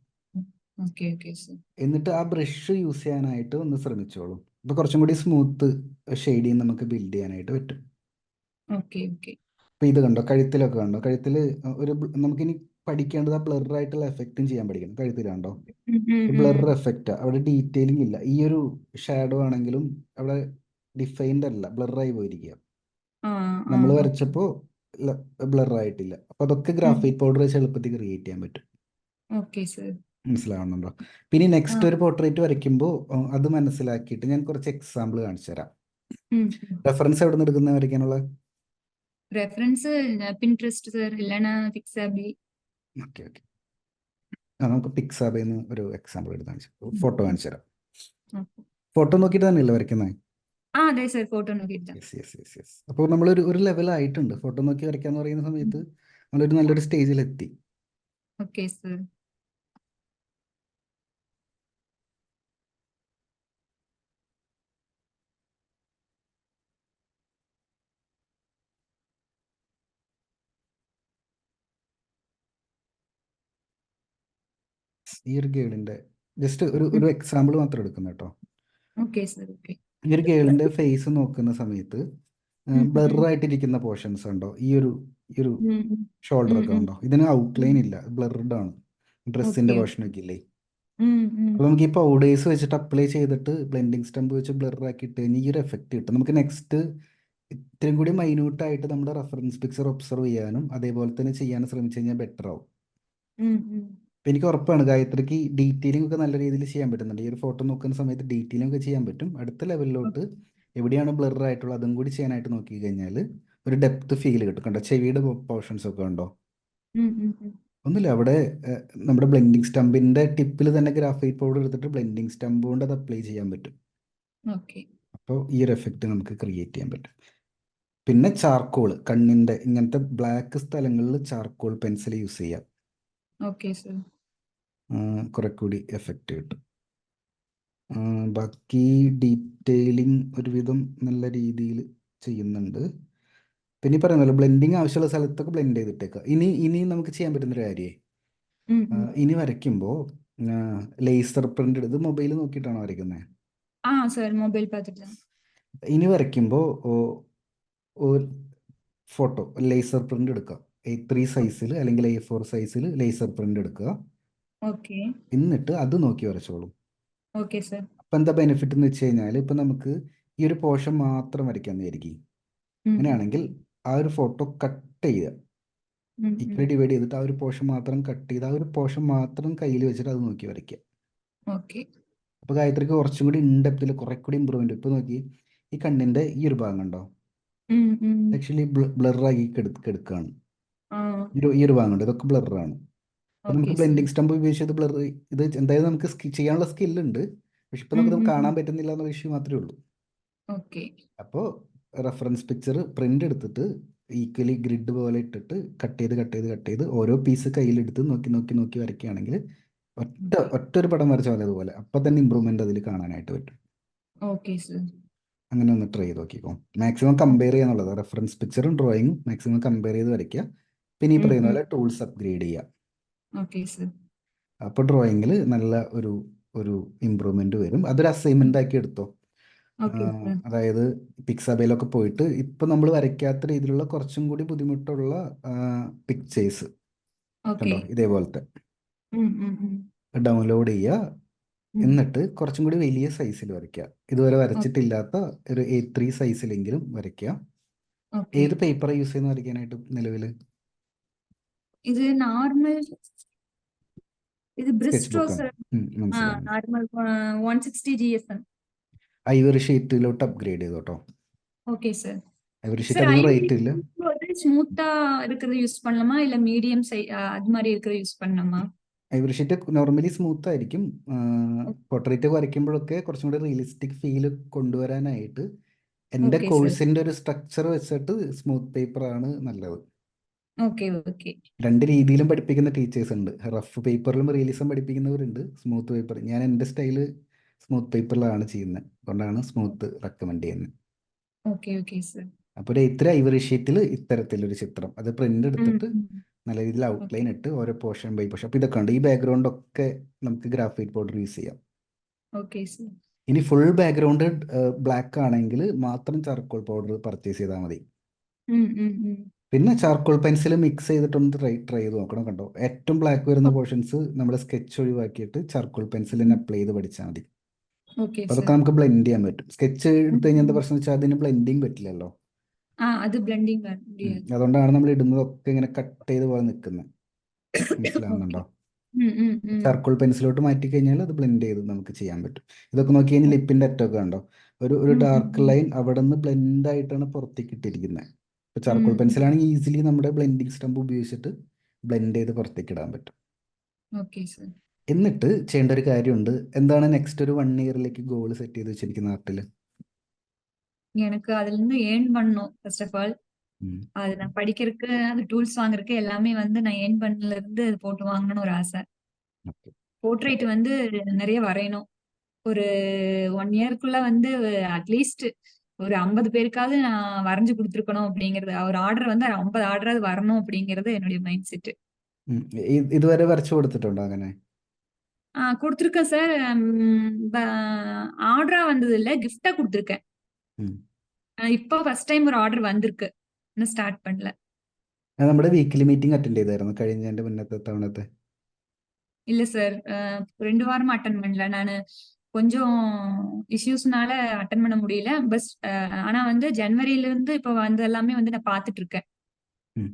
Okay, okay sir. എന്നിട്ട് ആ ബ്രഷ് യൂസ് ചെയ്യാനായിട്ട് ഒന്ന് ശ്രമിച്ചോളൂ. അപ്പോൾ കുറച്ചും കൂടി സ്മൂത്ത് ഷെയ്ഡിങ് നമുക്ക് ബിൽഡ് ചെയ്യാനായിട്ട് പറ്റും. Okay, okay. അപ്പോൾ ഇത് കണ്ടോ, കഴുത്തിലൊക്കെ കണ്ടോ, കഴുത്തിൽ നമുക്കിനി പഠിക്കേണ്ടത് ആ ബ്ലർ ആയിട്ടുള്ള എഫക്റ്റും ചെയ്യാൻ പഠിക്കണം. കഴുത്തിൽ കണ്ടോ, ம், ம், ബ്ലർ ம். എഫക്റ്റ്, അവിടെ ഡീറ്റെയിലിംഗ് ഇല്ല. ഈ ഒരു ഷാഡോ ആണെങ്കിലും അവിടെ ഡിഫൈൻഡ് അല്ല, ബ്ലറായി പോയിരിക്കുക. ஆ, ஆ, നമ്മൾ ஓகே. വരച്ചപ്പോൾ ബ്ലർ ആയിട്ടില്ല. അപ്പോൾ അതൊക്കെ ம். ഗ്രാഫൈറ്റ് പൗഡർ വെച്ച് എളുപ്പത്തിൽ ക്രിയേറ്റ് ചെയ്യാൻ പറ്റും. Okay sir. മനസ്സിലാവുന്നുണ്ടോ? പിന്നെ ஆ, നെക്സ്റ്റ് ഒരു പോർട്രേറ്റ് വരയ്ക്കുമ്പോൾ അത് മനസ്സിലാക്കിയിട്ട് ഞാൻ കുറച്ച് എക്സാമ്പിൾ കാണിച്ചു തരാം. ம், ம். റെഫറൻസ് എവിടെ നിന്ന് എടുക്കുന്ന വരയ്ക്കാനുള്ള? ரெஃபரன்ஸ் பின்ட்ரெஸ்ட் சார், இல்லைன்னா பிக்ஸாபி. Okay okay. നമുക്ക് പിക്സാബിൽ നിന്ന് ഒരു എക്സാമ്പിൾ എടുത്ത് കാണിച്ചു, ഫോട്ടോ കാണിച്ചു തരാം. ஓகே. ഫോട്ടോ നോക്കിയിട്ട് തന്നെയല്ലേ വരയ്ക്കുന്നത്? അതെ സർ, ഫോട്ടോ നോക്കിയിട്ടാ. Yes yes yes yes. അപ്പോൾ നമ്മളൊരു ലെവലായിട്ടുണ്ട്. ഫോട്ടോ നോക്കി വരയ്ക്കാന്ന് പറയുന്ന സമയത്ത് നമ്മളൊരു നല്ലൊരു സ്റ്റേജിലെത്തി. Okay sir. ഈ ഒരു ഗേളിൻ്റെ ജസ്റ്റ് ഒരു എക്സാമ്പിൾ മാത്രം എടുക്കുന്ന കേട്ടോ. Okay sir. ഓക്കെ. ഈ ഒരു ഗേളിൻ്റെ ഫേസ് നോക്കുന്ന സമയത്ത് ബ്ലറായിട്ടിരിക്കുന്ന പോർഷൻസ് ഉണ്ടോ? ഈ ഒരു ഷോൾഡർ ഒക്കെ ഉണ്ടോ? ഇതിന് ഔട്ട്ലൈൻ ഇല്ല, ബ്ലർഡ് ആണ്. ഡ്രസ്സിന്റെ ഓക്കെ. പോർഷൻ ഒക്കെ ഇല്ലേ? അപ്പോൾ നമുക്ക് ഈ പൗഡേഴ്സ് വെച്ചിട്ട് അപ്ലൈ ചെയ്തിട്ട് ബ്ലെൻഡിങ് സ്റ്റംപ് വെച്ച് ബ്ലർ ആക്കി ഇട്ട് കഴിഞ്ഞാൽ ഈ ഒരു എഫക്റ്റ് കിട്ടും. നമുക്ക് നെക്സ്റ്റ് ഇത്രയും കൂടി മൈന്യൂട്ടായിട്ട് നമ്മുടെ റെഫറൻസ് പിക്ചർ ഒബ്സർവ് ചെയ്യാനും അതേപോലെ തന്നെ ചെയ്യാനും ശ്രമിച്ചു കഴിഞ്ഞാൽ ബെറ്റർ ആവും. അപ്പം എനിക്ക് ഉറപ്പാണ് ഗായത്രിക്ക് ഡീറ്റെയിലിംഗ് ഒക്കെ നല്ല രീതിയിൽ ചെയ്യാൻ പറ്റുന്നുണ്ട്. ഈ ഒരു ഫോട്ടോ നോക്കുന്ന സമയത്ത് ഡീറ്റെയിലിംഗ് ഒക്കെ ചെയ്യാൻ പറ്റും. അടുത്ത ലെവലിലോട്ട് എവിടെയാണ് ബ്ലർ ആയിട്ടുള്ളത് അതും കൂടി ചെയ്യാനായിട്ട് നോക്കി കഴിഞ്ഞാൽ ഒരു ഡെപ്ത് ഫീൽ കിട്ടും. കണ്ടോ ചെവിയുടെ പോർഷൻസ് ഒക്കെ ഉണ്ടോ? ഒന്നുമില്ല, അവിടെ നമ്മുടെ ബ്ലെൻഡിങ് സ്റ്റമ്പിന്റെ ടിപ്പിൽ തന്നെ ഗ്രാഫൈറ്റ് പൗഡർ എടുത്തിട്ട് ബ്ലെൻഡിങ് സ്റ്റമ്പ് കൊണ്ട് അത് അപ്ലൈ ചെയ്യാൻ പറ്റും. അപ്പോൾ ഈ ഒരു എഫക്റ്റ് നമുക്ക് ക്രിയേറ്റ് ചെയ്യാൻ പറ്റും. പിന്നെ ചാർക്കോൾ, കണ്ണിന്റെ ഇങ്ങനത്തെ ബ്ലാക്ക് സ്ഥലങ്ങളിൽ ചാർക്കോൾ പെൻസിൽ യൂസ് ചെയ്യാം. കുറെ കൂടി എഫക്റ്റ് കിട്ടും. ബാക്കി ഡീറ്റെയിലിംഗ് ഒരുവിധം നല്ല രീതിയിൽ ചെയ്യുന്നുണ്ട്. പിന്നെ ഈ പറയുന്നല്ലോ ബ്ലെൻഡിങ് ആവശ്യമുള്ള സ്ഥലത്തൊക്കെ ബ്ലെൻഡ് ചെയ്തിട്ടേക്കുക. ഇനി നമുക്ക് ചെയ്യാൻ പറ്റുന്നൊരു കാര്യമേ, ഇനി വരയ്ക്കുമ്പോൾ ലേസർ പ്രിന്റ് ഇത് മൊബൈൽ നോക്കിയിട്ടാണോ വരയ്ക്കുന്നത്? മൊബൈൽ പാത്തിട്ട്. ഇനി വരയ്ക്കുമ്പോൾ ഫോട്ടോ ലേസർ പ്രിന്റ് എടുക്കുക. A3 സൈസിൽ അല്ലെങ്കിൽ A4 സൈസിൽ ലേസർ പ്രിന്റ് എടുക്കുക. എന്നിട്ട് അത് നോക്കി വരച്ചോളൂ. അപ്പം എന്താ ബെനിഫിറ്റ് എന്ന് വെച്ച് കഴിഞ്ഞാൽ ഇപ്പം നമുക്ക് ഈ ഒരു പോർഷൻ മാത്രം വരയ്ക്കാമെന്ന് വിചാരിക്കും. അങ്ങനെയാണെങ്കിൽ ആ ഒരു ഫോട്ടോ കട്ട് ചെയ്യുക, ഈക്വലി ഡിവൈഡ് ചെയ്തിട്ട് ആ ഒരു പോർഷൻ മാത്രം കട്ട് ചെയ്ത് ആ ഒരു പോർഷൻ മാത്രം കയ്യിൽ വെച്ചിട്ട് അത് നോക്കി വരയ്ക്കുക. അപ്പോൾ ഗായത്രിക്ക് കുറച്ചും കൂടി ഇൻഡെപ്തിൽ കുറെ കൂടി ഇമ്പ്രൂവ്മെന്റ്. ഇപ്പൊ നോക്കി ഈ കണ്ണിന്റെ ഈ ഒരു ഭാഗം ഉണ്ടോ? ആക്ച്വലി ബ്ലറാക്കി എടുക്കുകയാണ്. ഈ ഒരു ഭാഗം ഉണ്ട്, ഇതൊക്കെ ബ്ലറാണ്. അപ്പൊ നമുക്ക് ബ്ലെൻഡിങ് സ്റ്റംപ് ഉപയോഗിച്ചത് ബ്ലർ ഇത് എന്തായാലും നമുക്ക് ചെയ്യാനുള്ള സ്കില്ലുണ്ട്. പക്ഷെ ഇപ്പൊ നമുക്ക് കാണാൻ പറ്റുന്നില്ല എന്നുള്ള ഇഷ്യൂ മാത്രമേ ഉള്ളൂ. അപ്പോൾ റെഫറൻസ് പിക്ചർ പ്രിന്റ് എടുത്തിട്ട് ഈക്വലി ഗ്രിഡ് പോലെ ഇട്ടിട്ട് കട്ട് ചെയ്ത് ഓരോ പീസ് കയ്യിലെടുത്ത് നോക്കി വരയ്ക്കുകയാണെങ്കിൽ ഒറ്റ ഒരു പടം വരച്ച പോലെ അതുപോലെ അപ്പൊ തന്നെ ഇമ്പ്രൂവ്മെന്റ് അതിൽ കാണാനായിട്ട് പറ്റും. അങ്ങനെ ഒന്ന് ട്രൈ ചെയ്ത് നോക്കിക്കോ. മാക്സിമം കമ്പയർ ചെയ്യാന്നുള്ളത്, റെഫറൻസ് പിക്ചറും ഡ്രോയിങ്ങും മാക്സിമം കമ്പയർ ചെയ്ത് വരയ്ക്കുക. പിന്നെ ഈ പറയുന്ന പോലെ ടൂൾസ് അപ്ഗ്രേഡ് ചെയ്യുക. അപ്പോൾ ഡ്രോയിങ്ങിൽ നല്ല ഒരു ഇമ്പ്രൂവ്മെന്റ് വരും. അതൊരു അസൈൻമെന്റ് ആക്കി എടുത്തോ. അതായത് പിക്സാബേലൊക്കെ പോയിട്ട് ഇപ്പൊ നമ്മൾ വരയ്ക്കാത്ത രീതിയിലുള്ള കുറച്ചും കൂടി ബുദ്ധിമുട്ടുള്ള പിക്ചേഴ്സ് കണ്ടോ ഇതേപോലത്തെ ഡൗൺലോഡ് ചെയ്യുക. എന്നിട്ട് കുറച്ചും കൂടി വലിയ സൈസിൽ വരയ്ക്കുക. ഇതുവരെ വരച്ചിട്ടില്ലാത്ത ഒരു A3 സൈസിലെങ്കിലും വരയ്ക്കുക. ഏത് പേപ്പർ യൂസ് ചെയ്യുന്ന വരയ്ക്കാനായിട്ട് നിലവിൽ? ഇത് നോർമൽ, ഇത് സ്കെച്ച് ബ്രിസ്റ്റോ ബുക്കാണ്. മനസ്സിലായി. Normal 160 GSM. ഐവറി ഷീറ്റിലോട്ട് അപ്ഗ്രേഡ് ചെയ്തോട്ടോ. Okay sir. Ivory sheet sir അധികം ஐவரி റേറ്റ് ഇല്ല. ஸ்மூத்தா இருக்கிறது யூஸ் பண்ணலாமா இல்ல மீடியம் அது மாதிரி இருக்கிறது யூஸ் பண்ணலாமா? ഐവറി ഷീറ്റ് നോർമലി സ്മൂത്ത് ആയിരിക്കും. പോർട്രേറ്റ് വരയ്ക്കുമ്പോഴൊക്കെ കുറച്ചും കൂടി റിയലിസ്റ്റിക് ഫീൽ കൊണ്ടുവരാനായിട്ട് എൻ്റെ ഓക്കെ സാർ. കോഴ്സിന്റെ ഒരു സ്ട്രക്ചർ വെച്ചിട്ട് സ്മൂത്ത് പേപ്പർ ആണ് നല്ലത്. ഓക്കെ. രണ്ട് രീതിയിലും പഠിപ്പിക്കുന്ന ടീച്ചേഴ്സ് ഉണ്ട്. റഫ് പേപ്പറിലും റിയലിസം പഠിപ്പിക്കുന്നവരുണ്ട്, സ്മൂത്ത് പേപ്പർ. ഞാൻ എൻ്റെ സ്റ്റൈല് സ്മൂത്ത് പേപ്പറിലാണ് ചെയ്യുന്നത്, അതുകൊണ്ടാണ് സ്മൂത്ത് റെക്കമെൻഡ് ചെയ്യുന്നത്. Okay sir. അപ്പോൾ ഒരു ഇത്ര ഐവറി ഷീറ്റിൽ ഇത്തരത്തിലൊരു ചിത്രം അത് പ്രിന്റ് എടുത്തിട്ട് നല്ല രീതിയിൽ ഔട്ട്ലൈൻ ഇട്ട് ഓരോ പോർഷൻ ബൈ പോർഷൻ. അപ്പോൾ ഇതൊക്കെ ഉണ്ട്. ഈ ബാക്ക്ഗ്രൗണ്ട് ഒക്കെ നമുക്ക് ഗ്രാഫൈറ്റ് പൗഡർ യൂസ് ചെയ്യാം. Okay sir. ഇനി ഫുൾ ബാക്ക്ഗ്രൗണ്ട് ബ്ലാക്ക് ആണെങ്കിൽ മാത്രം ചാർക്കോൾ പൗഡർ പർച്ചേസ് ചെയ്താൽ മതി. പിന്നെ ചാർക്കോൾ പെൻസിൽ മിക്സ് ചെയ്തിട്ടൊന്ന് ട്രൈ ചെയ്ത് നോക്കണം. കണ്ടോ ഏറ്റവും ബ്ലാക്ക് വരുന്ന പോർഷൻസ് നമ്മൾ സ്കെച്ച് ഒഴിവാക്കിയിട്ട് ചാർക്കോൾ പെൻസിൽ തന്നെ അപ്ലൈ ചെയ്ത് പഠിച്ചാൽ മതി. അതൊക്കെ നമുക്ക് ബ്ലെൻഡ് ചെയ്യാൻ പറ്റും. സ്കെച്ച് എടുത്തു കഴിഞ്ഞാൽ എന്താ പ്രശ്നം വെച്ചാൽ അതിന് ബ്ലെൻഡിങ് പറ്റില്ലല്ലോ. അത് ബ്ലെൻഡിങ് അതുകൊണ്ടാണ് നമ്മൾ ഇടുന്നതൊക്കെ ഇങ്ങനെ കട്ട് ചെയ്ത് പോലെ നിൽക്കുന്നത്. മനസ്സിലാവുന്നുണ്ടോ? ചാർക്കോൾ പെൻസിലോട്ട് മാറ്റി കഴിഞ്ഞാൽ അത് ബ്ലെൻഡ് ചെയ്ത് നമുക്ക് ചെയ്യാൻ പറ്റും. ഇതൊക്കെ നോക്കി കഴിഞ്ഞാൽ ലിപ്പിന്റെ അറ്റമൊക്കെ കണ്ടോ, ഒരു ഡാർക്ക് ലൈൻ അവിടെ നിന്ന് ബ്ലെൻഡ് ആയിട്ടാണ് പുറത്തേക്ക് ഇട്ടിരിക്കുന്നത്. ഇപ്പോൾ ചാർക്കോൾ പെൻസിലാണെങ്കിൽ ഈസിലി നമ്മുടെ ബ്ലെൻഡിങ് സ്റ്റംപ് ഉപയോഗിച്ചിട്ട് ബ്ലെൻഡ് ചെയ്ത് പുറത്തേക്ക് ഇടാൻ പറ്റും. എന്നിട്ട് ചെയ്യേണ്ട ഒരു കാര്യമുണ്ട്. എന്താണ് നെക്സ്റ്റ് ഒരു 1 ഇയറിലേക്ക് ഗോൾ സെറ്റ് ചെയ്ത് വെച്ചിരിക്കുന്ന ആർട്ടിൽ? எனக்கு அதுல இருந்து ஏர்ன் பண்ணணும் ஃபர்ஸ்ட் ஆஃப் ஆல். ம். அது நான் படிக்கிறதுக்கு, அது டூல்ஸ் வாங்குறதுக்கு எல்லாமே வந்து நான் ஏர்ன் பண்ணல இருந்து அது போட்டு வாங்கணும்னு ஒரு ஆசை. ஓகே. போர்ட்ரேட் வந்து நிறைய வரையணும். ஒரு 1 இயர்க்குள்ள வந்து அட்லீஸ்ட் ஒரு 50 பேருக்காவது நான் வரைஞ்சு கொடுத்துருக்கணும் அப்படிங்கிறது. ஒரு ஆர்டர் வந்து 50 ஆர்டராவது வரணும் அப்படிங்கிறது என்னுடைய மைண்ட் செட். ഉം. ഇതുവരെ വരച്ചു കൊടുത്തിട്ടുണ്ടോ അങ്ങനെ? கொடுத்துருக்கேன் சார். ஆர்டரா வந்தது இல்ல, கிஃப்டா கொடுத்துருக்கேன். ഉം. இப்போ ஃபர்ஸ்ட் டைம் ஒரு ஆர்டர் வந்திருக்கு. இன்னும் ஸ்டார்ட் பண்ணல. നമ്മുടെ വീക്കിലി മീറ്റിംഗ് അറ്റൻഡ് ചെയ്തായിരുന്നു കഴിഞ്ഞതിന്റെ മുന്നത്തെ തവണത്തെ? இல்ல சார். 2 வாரமா அட்டன் பண்ணல. நானு கொஞ்சம் இஷ்யூஸ்னால அட்டன் பண்ண முடியல. ஆனா வந்து ஜனவரியில இருந்து இப்ப வந்து எல்லாமே வந்து நான் பாத்துட்டு இருக்கேன். ഉം.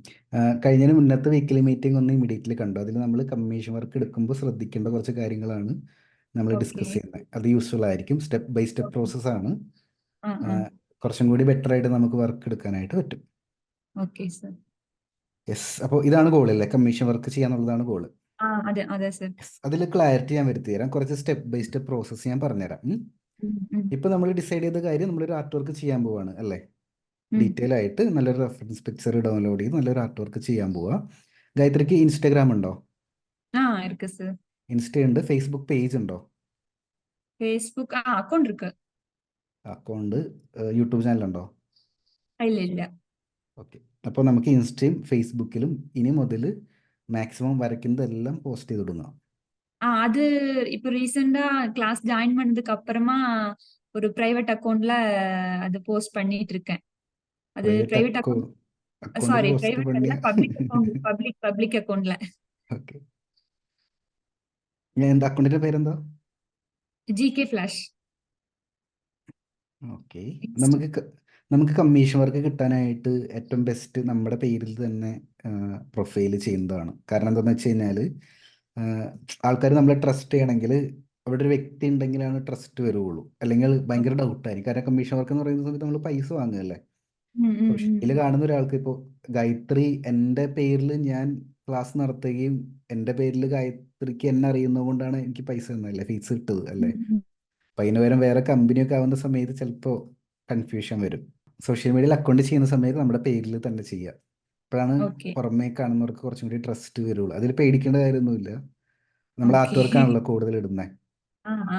കഴിഞ്ഞതിന് മുന്നത്തെ വീക്കിലി മീറ്റിംഗ് ഒന്ന് ഇമ്മീഡിയറ്റ്ലി കണ്ടു. അതിൽ നമ്മൾ കമ്മീഷൻ വർക്ക് എടുക്കുമ്പോൾ ശ്രദ്ധിക്കേണ്ട കുറച്ച് കാര്യങ്ങളാണ് നമ്മൾ ஓகே. ഡിസ്കസ് ചെയ്യുന്നത്. അത് യൂസ്ഫുൾ ആയിരിക്കും. Step by step okay. പ്രോസസ്സാണ്. ஆ, ஆ. കുറച്ചും കൂടി ബെറ്റർ ആയിട്ട് നമുക്ക് വർക്ക് എടുക്കാനായിട്ട് പറ്റും. Okay sir. യെസ്. അപ്പോൾ ഇതാണ് ഗോൾ അല്ലേ? കമ്മീഷൻ വർക്ക് ചെയ്യാന്നുള്ളതാണ് ഗോൾ. അതെ അതെ സാർ. യെസ്. അതിൽ ക്ലാരിറ്റി ഞാൻ വരുത്തി തരാം. കുറച്ച് സ്റ്റെപ്പ് ബൈ സ്റ്റെപ്പ് പ്രോസസ്സ് ഞാൻ പറഞ്ഞുതരാം. ഇപ്പൊ നമ്മൾ ഡിസൈഡ് ചെയ്ത കാര്യം നമ്മളൊരു ആർട്ട് വർക്ക് ചെയ്യാൻ പോവാണ് അല്ലേ? ഡീറ്റെയിൽ ആയിട്ട് നല്ലൊരു റെഫറൻസ് പിക്ചർ ഡൗൺലോഡ് ചെയ്ത് നല്ലൊരു ആർട്ട് വർക്ക് ചെയ്യാൻ പോവാ. ഗായത്രിക്ക് ഇൻസ്റ്റാഗ്രാം ഉണ്ടോ? இருக்கு சார். ഇൻസ്റ്റ ഉണ്ട്. ഫേസ്ബുക്ക് പേജ് ഉണ്ടോ? ഫേസ്ബുക്ക് അക്കൗണ്ട് இருக்கு. അക്കൗണ്ട്. യൂട്യൂബ് ചാനൽ ഉണ്ടോ? இல்ல இல்ல. ഓക്കെ. അപ്പോൾ നമുക്ക് ഇൻസ്റ്റയും ഫേസ്ബുക്കിലും ഇനി മുതൽ മാക്സിമം വരയ്ക്കുന്നതെല്ലാം പോസ്റ്റ് ചെയ്ത് തുടങ്ങാം. அது இப்போ ரீசெண்டா கிளாஸ் ஜாயின் பண்ணதுக்கு அப்புறமா ஒரு பிரைவேட் அக்கவுண்ட்ல அது போஸ்ட் பண்ணிட்டு இருக்கேன். அது private private account. Account sorry, post private പണിയ. அல்ல, பப்ளிக் அக்கவுண்ட். பப்ளிக் அக்கவுண்ட்ல. ഓക്കെ. ഞാൻ എന്താ അക്കൗണ്ടിന്റെ പേരെന്താ? GK flash. ഓക്കെ. നമുക്ക് കമ്മീഷൻ വർക്ക് കിട്ടാനായിട്ട് ഏറ്റവും ബെസ്റ്റ് നമ്മുടെ പേരിൽ തന്നെ പ്രൊഫൈൽ ചെയ്യുന്നതാണ്. കാരണം എന്താണെന്ന് വെച്ച് കഴിഞ്ഞാൽ ആൾക്കാർ നമ്മളെ ട്രസ്റ്റ് ചെയ്യണമെങ്കിൽ അവിടെ ഒരു വ്യക്തി ഉണ്ടെങ്കിലാണ് ട്രസ്റ്റ് വരുള്ളൂ. അല്ലെങ്കിൽ ഭയങ്കര ഡൗട്ടായിരിക്കും. കാരണം കമ്മീഷൻ വർക്ക് എന്ന് പറയുന്ന സമയത്ത് നമ്മൾ പൈസ വാങ്ങുകയല്ലേ? പ്രൊഫൈൽ കാണുന്ന ഒരാൾക്ക് ഇപ്പോൾ ഗായത്രി എൻ്റെ പേരിൽ ഞാൻ ക്ലാസ് നടത്തുകയും എൻ്റെ പേരിൽ ഗായത്രിക്ക് എന്നെ അറിയുന്നത് കൊണ്ടാണ് എനിക്ക് പൈസ തന്നല്ലേ, ഫീസ് കിട്ടത് അല്ലേ? അപ്പം അതിന് പകരം വേറെ കമ്പനിയൊക്കെ ആവുന്ന സമയത്ത് ചിലപ്പോൾ കൺഫ്യൂഷൻ വരും. സോഷ്യൽ മീഡിയയിൽ അക്കൗണ്ട് ചെയ്യുന്ന സമയത്ത് നമ്മുടെ പേരിൽ തന്നെ ചെയ്യുക. അപ്പോഴാണ് ஓகே. പുറമേ കാണുന്നവർക്ക് കുറച്ചും കൂടി ട്രസ്റ്റ് വരുള്ളൂ. അതിൽ പേടിക്കേണ്ട കാര്യമൊന്നുമില്ല. നമ്മൾ ആർട്ട് ஓகே. വർക്കാണല്ലോ കൂടുതൽ ഇടുന്നത്. ஆ, ஆ.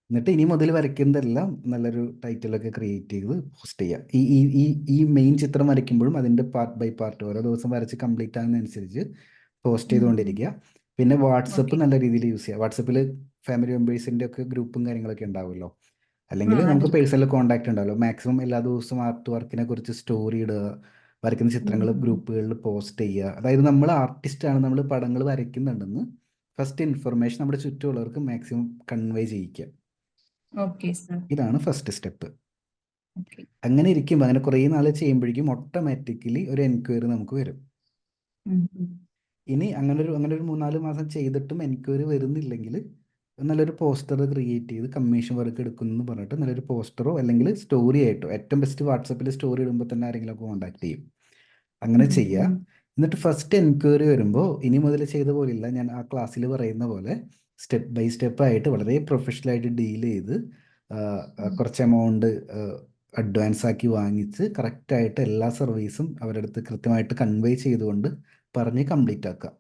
എന്നിട്ട് ഇനി മുതൽ വരയ്ക്കുന്നതെല്ലാം നല്ലൊരു ടൈറ്റിലൊക്കെ ക്രിയേറ്റ് ചെയ്ത് പോസ്റ്റ് ചെയ്യുക. ഈ ഈ ഈ ഈ മെയിൻ ചിത്രം വരയ്ക്കുമ്പോഴും അതിൻ്റെ പാർട്ട് ബൈ പാർട്ട് ഓരോ ദിവസം വരച്ച് കംപ്ലീറ്റ് ആകുന്നതനുസരിച്ച് പോസ്റ്റ് ചെയ്തുകൊണ്ടിരിക്കുക. പിന്നെ വാട്സപ്പ് ஓகே. നല്ല രീതിയിൽ യൂസ് ചെയ്യുക. വാട്സപ്പിൽ ഫാമിലി മെമ്പേഴ്സിൻ്റെ ഒക്കെ ഗ്രൂപ്പും കാര്യങ്ങളൊക്കെ ഉണ്ടാവുമല്ലോ. അല്ലെങ്കിൽ அது നമുക്ക് இருக்கு. പേഴ്സണൽ കോൺടാക്ട് ഉണ്ടാവല്ലോ. മാക്സിമം എല്ലാ ദിവസവും ആർട്ട് വർക്കിനെ കുറിച്ച് സ്റ്റോറി ഇടുക, വരയ്ക്കുന്ന ചിത്രങ്ങൾ ഗ്രൂപ്പുകളിൽ പോസ്റ്റ് ചെയ്യുക. അതായത് നമ്മൾ ആർട്ടിസ്റ്റാണ്, നമ്മൾ പടങ്ങൾ വരയ്ക്കുന്നുണ്ടെന്ന് ഫസ്റ്റ് ഇൻഫർമേഷൻ നമ്മുടെ ചുറ്റുമുള്ളവർക്ക് മാക്സിമം കൺവേ ചെയ്യിക്കുക. Okay sir. ഇതാണ് ഫസ്റ്റ് സ്റ്റെപ്പ്. ஓகே. അങ്ങനെ ഇരിക്കുമ്പോൾ അങ്ങനെ കുറേ നാൾ ചെയ്യുമ്പോഴേക്കും ഓട്ടോമാറ്റിക്കലി ഒരു എൻക്വയറി നമുക്ക് വരും. ഇനി അങ്ങനെ ഒരു 3-4 മാസം ചെയ്തിട്ടും എൻക്വയറി വരുന്നില്ലെങ്കിൽ നല്ലൊരു പോസ്റ്റർ ക്രിയേറ്റ് ചെയ്ത് കമ്മീഷൻ വർക്ക് എടുക്കുന്നു പറഞ്ഞിട്ട് നല്ലൊരു പോസ്റ്ററോ അല്ലെങ്കിൽ സ്റ്റോറി ആയിട്ടോ, ഏറ്റവും ബെസ്റ്റ് വാട്സപ്പിൽ സ്റ്റോറി ഇടുമ്പോൾ തന്നെ ആരെങ്കിലും ഒക്കെ കോൺടാക്ട് ചെയ്യും. അങ്ങനെ ചെയ്യുക. എന്നിട്ട് ഫസ്റ്റ് എൻക്വയറി വരുമ്പോൾ ഇനി മുതൽ ചെയ്ത പോലില്ല, ഞാൻ ആ ക്ലാസ്സിൽ പറയുന്ന പോലെ സ്റ്റെപ്പ് ബൈ സ്റ്റെപ്പ് ആയിട്ട് വളരെ പ്രൊഫഷണലായിട്ട് ഡീൽ ചെയ്ത് കുറച്ച് എമൗണ്ട് അഡ്വാൻസ് ആക്കി വാങ്ങിച്ച് കറക്റ്റായിട്ട് എല്ലാ സർവീസും അവരുടെ അടുത്ത് കൃത്യമായിട്ട് കൺവേ ചെയ്തുകൊണ്ട് പറഞ്ഞ് കംപ്ലീറ്റ് ആക്കുക.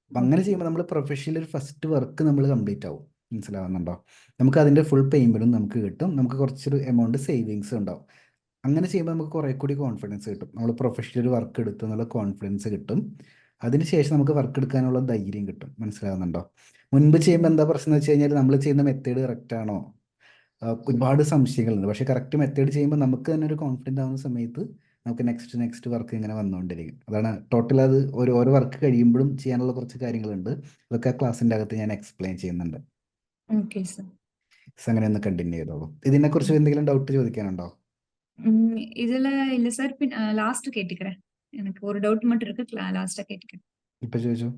അപ്പം അങ്ങനെ ചെയ്യുമ്പോൾ നമ്മൾ പ്രൊഫഷണൽ ഒരു ഫസ്റ്റ് വർക്ക് നമ്മൾ കംപ്ലീറ്റ് ആവും. മനസ്സിലാവുന്നുണ്ടോ? നമുക്ക് അതിൻ്റെ ഫുൾ പേയ്മെൻറ്റും നമുക്ക് കിട്ടും. നമുക്ക് കുറച്ചൊരു എമൗണ്ട് സേവിങ്സ് ഉണ്ടാവും. അങ്ങനെ ചെയ്യുമ്പോൾ നമുക്ക് കുറേ കൂടി കോൺഫിഡൻസ് കിട്ടും. നമ്മൾ പ്രൊഫഷണൽ വർക്ക് എടുത്തു എന്നുള്ള കോൺഫിഡൻസ് കിട്ടും. അതിനുശേഷം നമുക്ക് വർക്ക് എടുക്കാനുള്ള ധൈര്യം കിട്ടും. മനസ്സിലാവുന്നുണ്ടോ? മുൻപ് ചെയ്യുമ്പോൾ എന്താ പ്രശ്നം എന്ന് വെച്ച് കഴിഞ്ഞാൽ നമ്മൾ ചെയ്യുന്ന മെത്തേഡ് കറക്റ്റ് ആണോ, ഒരുപാട് സംശയങ്ങളുണ്ട്. പക്ഷേ കറക്റ്റ് മെത്തേഡ് ചെയ്യുമ്പോൾ നമുക്ക് തന്നെ ഒരു കോൺഫിഡൻ്റ് ആവുന്ന സമയത്ത് നമുക്ക് നെക്സ്റ്റ് വർക്ക് ഇങ്ങനെ വന്നുകൊണ്ടിരിക്കും. അതാണ് ടോട്ടൽ. അത് ഓരോ വർക്ക് കഴിയുമ്പോഴും ചെയ്യാനുള്ള കുറച്ച് കാര്യങ്ങളുണ്ട്. അതൊക്കെ ആ ക്ലാസ്സിൻ്റെ അകത്ത് ഞാൻ എക്സ്പ്ലെയിൻ ചെയ്യുന്നുണ്ട്. Okay sir. അങ്ങനെ ഒന്ന് കണ്ടിന്യൂ ചെയ്തോളൂ. ഇതിനെക്കുറിച്ച് എന്തെങ്കിലും ഡൗട്ട് ചോദിക്കാനുണ്ടോ? இதுல இல்ல சார். லாஸ்ட் கேட்டுக்கிறேன். எனக்கு ஒரு டவுட் மட்டும் இருக்கு. லாஸ்டா கேட்டுக்கிறேன். ഇപ്പൊ ചോദിച്ചോ.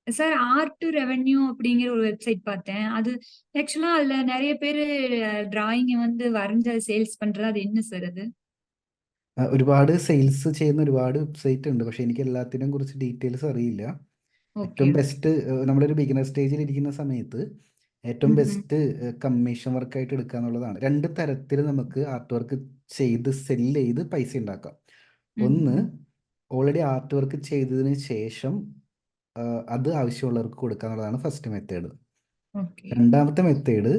சார், ஆர்ட் ரெவென்யூ அப்படிங்கிற ஒரு வெப்சைட் பார்த்தேன். அது ஆக்சுவலா அதுல நிறைய பேரு டிராயிங் வந்து வரைஞ்ச சேல்ஸ் பண்றது. அது என்ன சார் அது? ഒരുപാട് സെയിൽസ് ചെയ്യുന്ന ഒരുപാട് വെബ്സൈറ്റ് ഉണ്ട്. പക്ഷേ എനിക്ക് എല്ലാത്തിനും കുറിച്ച് ഡീറ്റെയിൽസ് അറിയില്ല. ஓகே. ഏറ്റവും ബെസ്റ്റ് നമ്മളൊരു ബിഗിനർ സ്റ്റേജിൽ ഇരിക്കുന്ന സമയത്ത് ഏറ്റവും ബെസ്റ്റ് കമ്മീഷൻ വർക്കായിട്ട് എടുക്കുക എന്നുള്ളതാണ്. രണ്ട് തരത്തിൽ നമുക്ക് ആർട്ട് വർക്ക് ചെയ്ത് സെല്ല് ചെയ്ത് പൈസ ഉണ്ടാക്കാം. ഒന്ന്, ഓൾറെഡി ആർട്ട് വർക്ക് ചെയ്തതിന് ശേഷം അത് ആവശ്യമുള്ളവർക്ക് കൊടുക്കുക എന്നുള്ളതാണ് ഫസ്റ്റ് മെത്തേഡ്. രണ്ടാമത്തെ മെത്തേഡ്,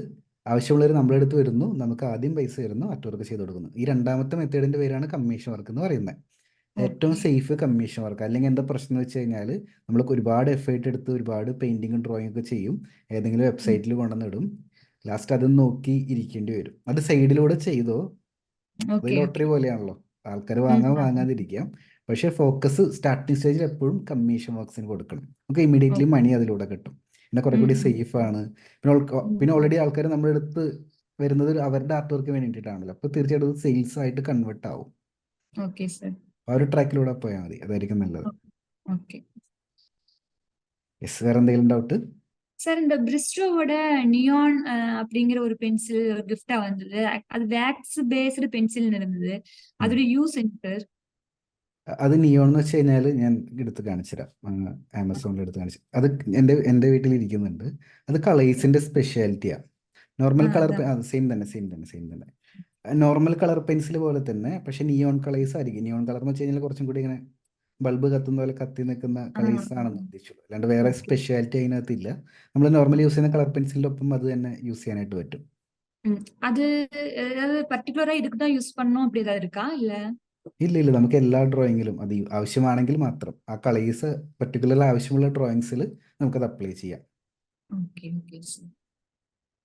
ആവശ്യമുള്ളവർ നമ്മുടെ അടുത്ത് വരുന്നു, നമുക്ക് ആദ്യം പൈസ തരുന്നു, ആർട്ട് വർക്ക് ചെയ്ത് കൊടുക്കുന്നു. ഈ രണ്ടാമത്തെ മെത്തേഡിൻ്റെ പേരാണ് കമ്മീഷൻ വർക്ക് എന്ന് പറയുന്നത്. ഏറ്റവും സേഫ് കമ്മീഷൻ വർക്ക്. അല്ലെങ്കിൽ എന്താ പ്രശ്നം എന്ന് വെച്ച് കഴിഞ്ഞാൽ, നമ്മൾക്ക് ഒരുപാട് എഫേർട്ട് എടുത്ത് ഒരുപാട് പെയിൻറ്റിങ്ങും ഡ്രോയിങ് ഒക്കെ ചെയ്യും, ഏതെങ്കിലും വെബ്സൈറ്റിൽ കൊണ്ടുവന്നിടും, ലാസ്റ്റ് അത് നോക്കി ഇരിക്കേണ്ടി വരും. അത് സൈഡിലൂടെ ചെയ്തോ, അത് ലോട്ടറി പോലെയാണല്ലോ, ആൾക്കാർ വാങ്ങാതിരിക്കാം. പക്ഷേ ഫോക്കസ് സ്റ്റാർട്ടിങ് സ്റ്റേജിൽ എപ്പോഴും കമ്മീഷൻ വർക്ക്സിന് കൊടുക്കണം. നമുക്ക് ഇമീഡിയറ്റ്ലി മണി അതിലൂടെ കിട്ടും, പിന്നെ കുറെ കൂടി സേഫ് ആണ്. പിന്നെ ഓൾറെഡി ആൾക്കാർ നമ്മുടെ അടുത്ത് വരുന്നത് അവരുടെ ആർട്ട് വർക്ക് വേണ്ടിയിട്ടാണല്ലോ, അപ്പോൾ തീർച്ചയായിട്ടും സെയിൽസ് ആയിട്ട് കൺവേർട്ട് ആവും. ആ ഒരു ട്രാക്കിലൂടെ പോയാൽ മതി, അതായിരിക്കും നല്ലത്. വേറെ എന്തെങ്കിലും ഡൗട്ട്? சார், இந்த பிரிஸ்டோவோட நியான் அப்படிங்கிற ஒரு பென்சில் கிஃப்டா வந்தது. அது வேக்ஸ் பேஸ்டு பென்சில்னு இருந்தது. அதோட யூஸ் என்ன சார்? അത് നിയോൺ എന്ന് വെച്ച് കഴിഞ്ഞാൽ ഞാൻ എടുത്ത് കാണിച്ചുതരാം. ആമസോണിൽ എടുത്ത് കാണിച്ചു. അത് എൻ്റെ വീട്ടിൽ ഇരിക്കുന്നുണ്ട്. അത് കളേഴ്സിൻ്റെ സ്പെഷ്യാലിറ്റിയാണ്. നോർമൽ കളർ സെയിം തന്നെ നോർമൽ കളർ പെൻസിൽ പോലെ തന്നെ, പക്ഷെ നിയോൺ കളേഴ്സ് ആയിരിക്കും. നിയോൺ കളർ എന്ന് വെച്ച് കഴിഞ്ഞാൽ കുറച്ചും കൂടി ഇങ്ങനെ ബൾബ് കത്തുന്ന പോലെ കത്തി നിൽക്കുന്ന കളേഴ്സ് ആണെന്ന് ഉദ്ദേശിച്ചുള്ളൂ. അല്ലാണ്ട് വേറെ സ്പെഷ്യാലിറ്റി അതിനകത്തില്ല. നമ്മൾ നോർമലി യൂസ് ചെയ്യുന്ന കളർ പെൻസിലിൻ്റെ ഒപ്പം അത് തന്നെ യൂസ് ചെയ്യാനായിട്ട് പറ്റും. அது ஏதாவது பர்టిక్యులரா இதுக்கு தான் யூஸ் பண்ணனும் அப்படி ஏதாவது இருக்கா இல்ல? ഇല്ല, നമുക്ക് എല്ലാ ഡ്രോയിങ്ങിലും അത് ആവശ്യമാണെങ്കിൽ മാത്രം ആ കളേഴ്സ് പർട്ടിക്കുലർ ആവശ്യമുള്ള ഡ്രോയിങ്സിൽ നമുക്കത് അപ്ലൈ ചെയ്യാം.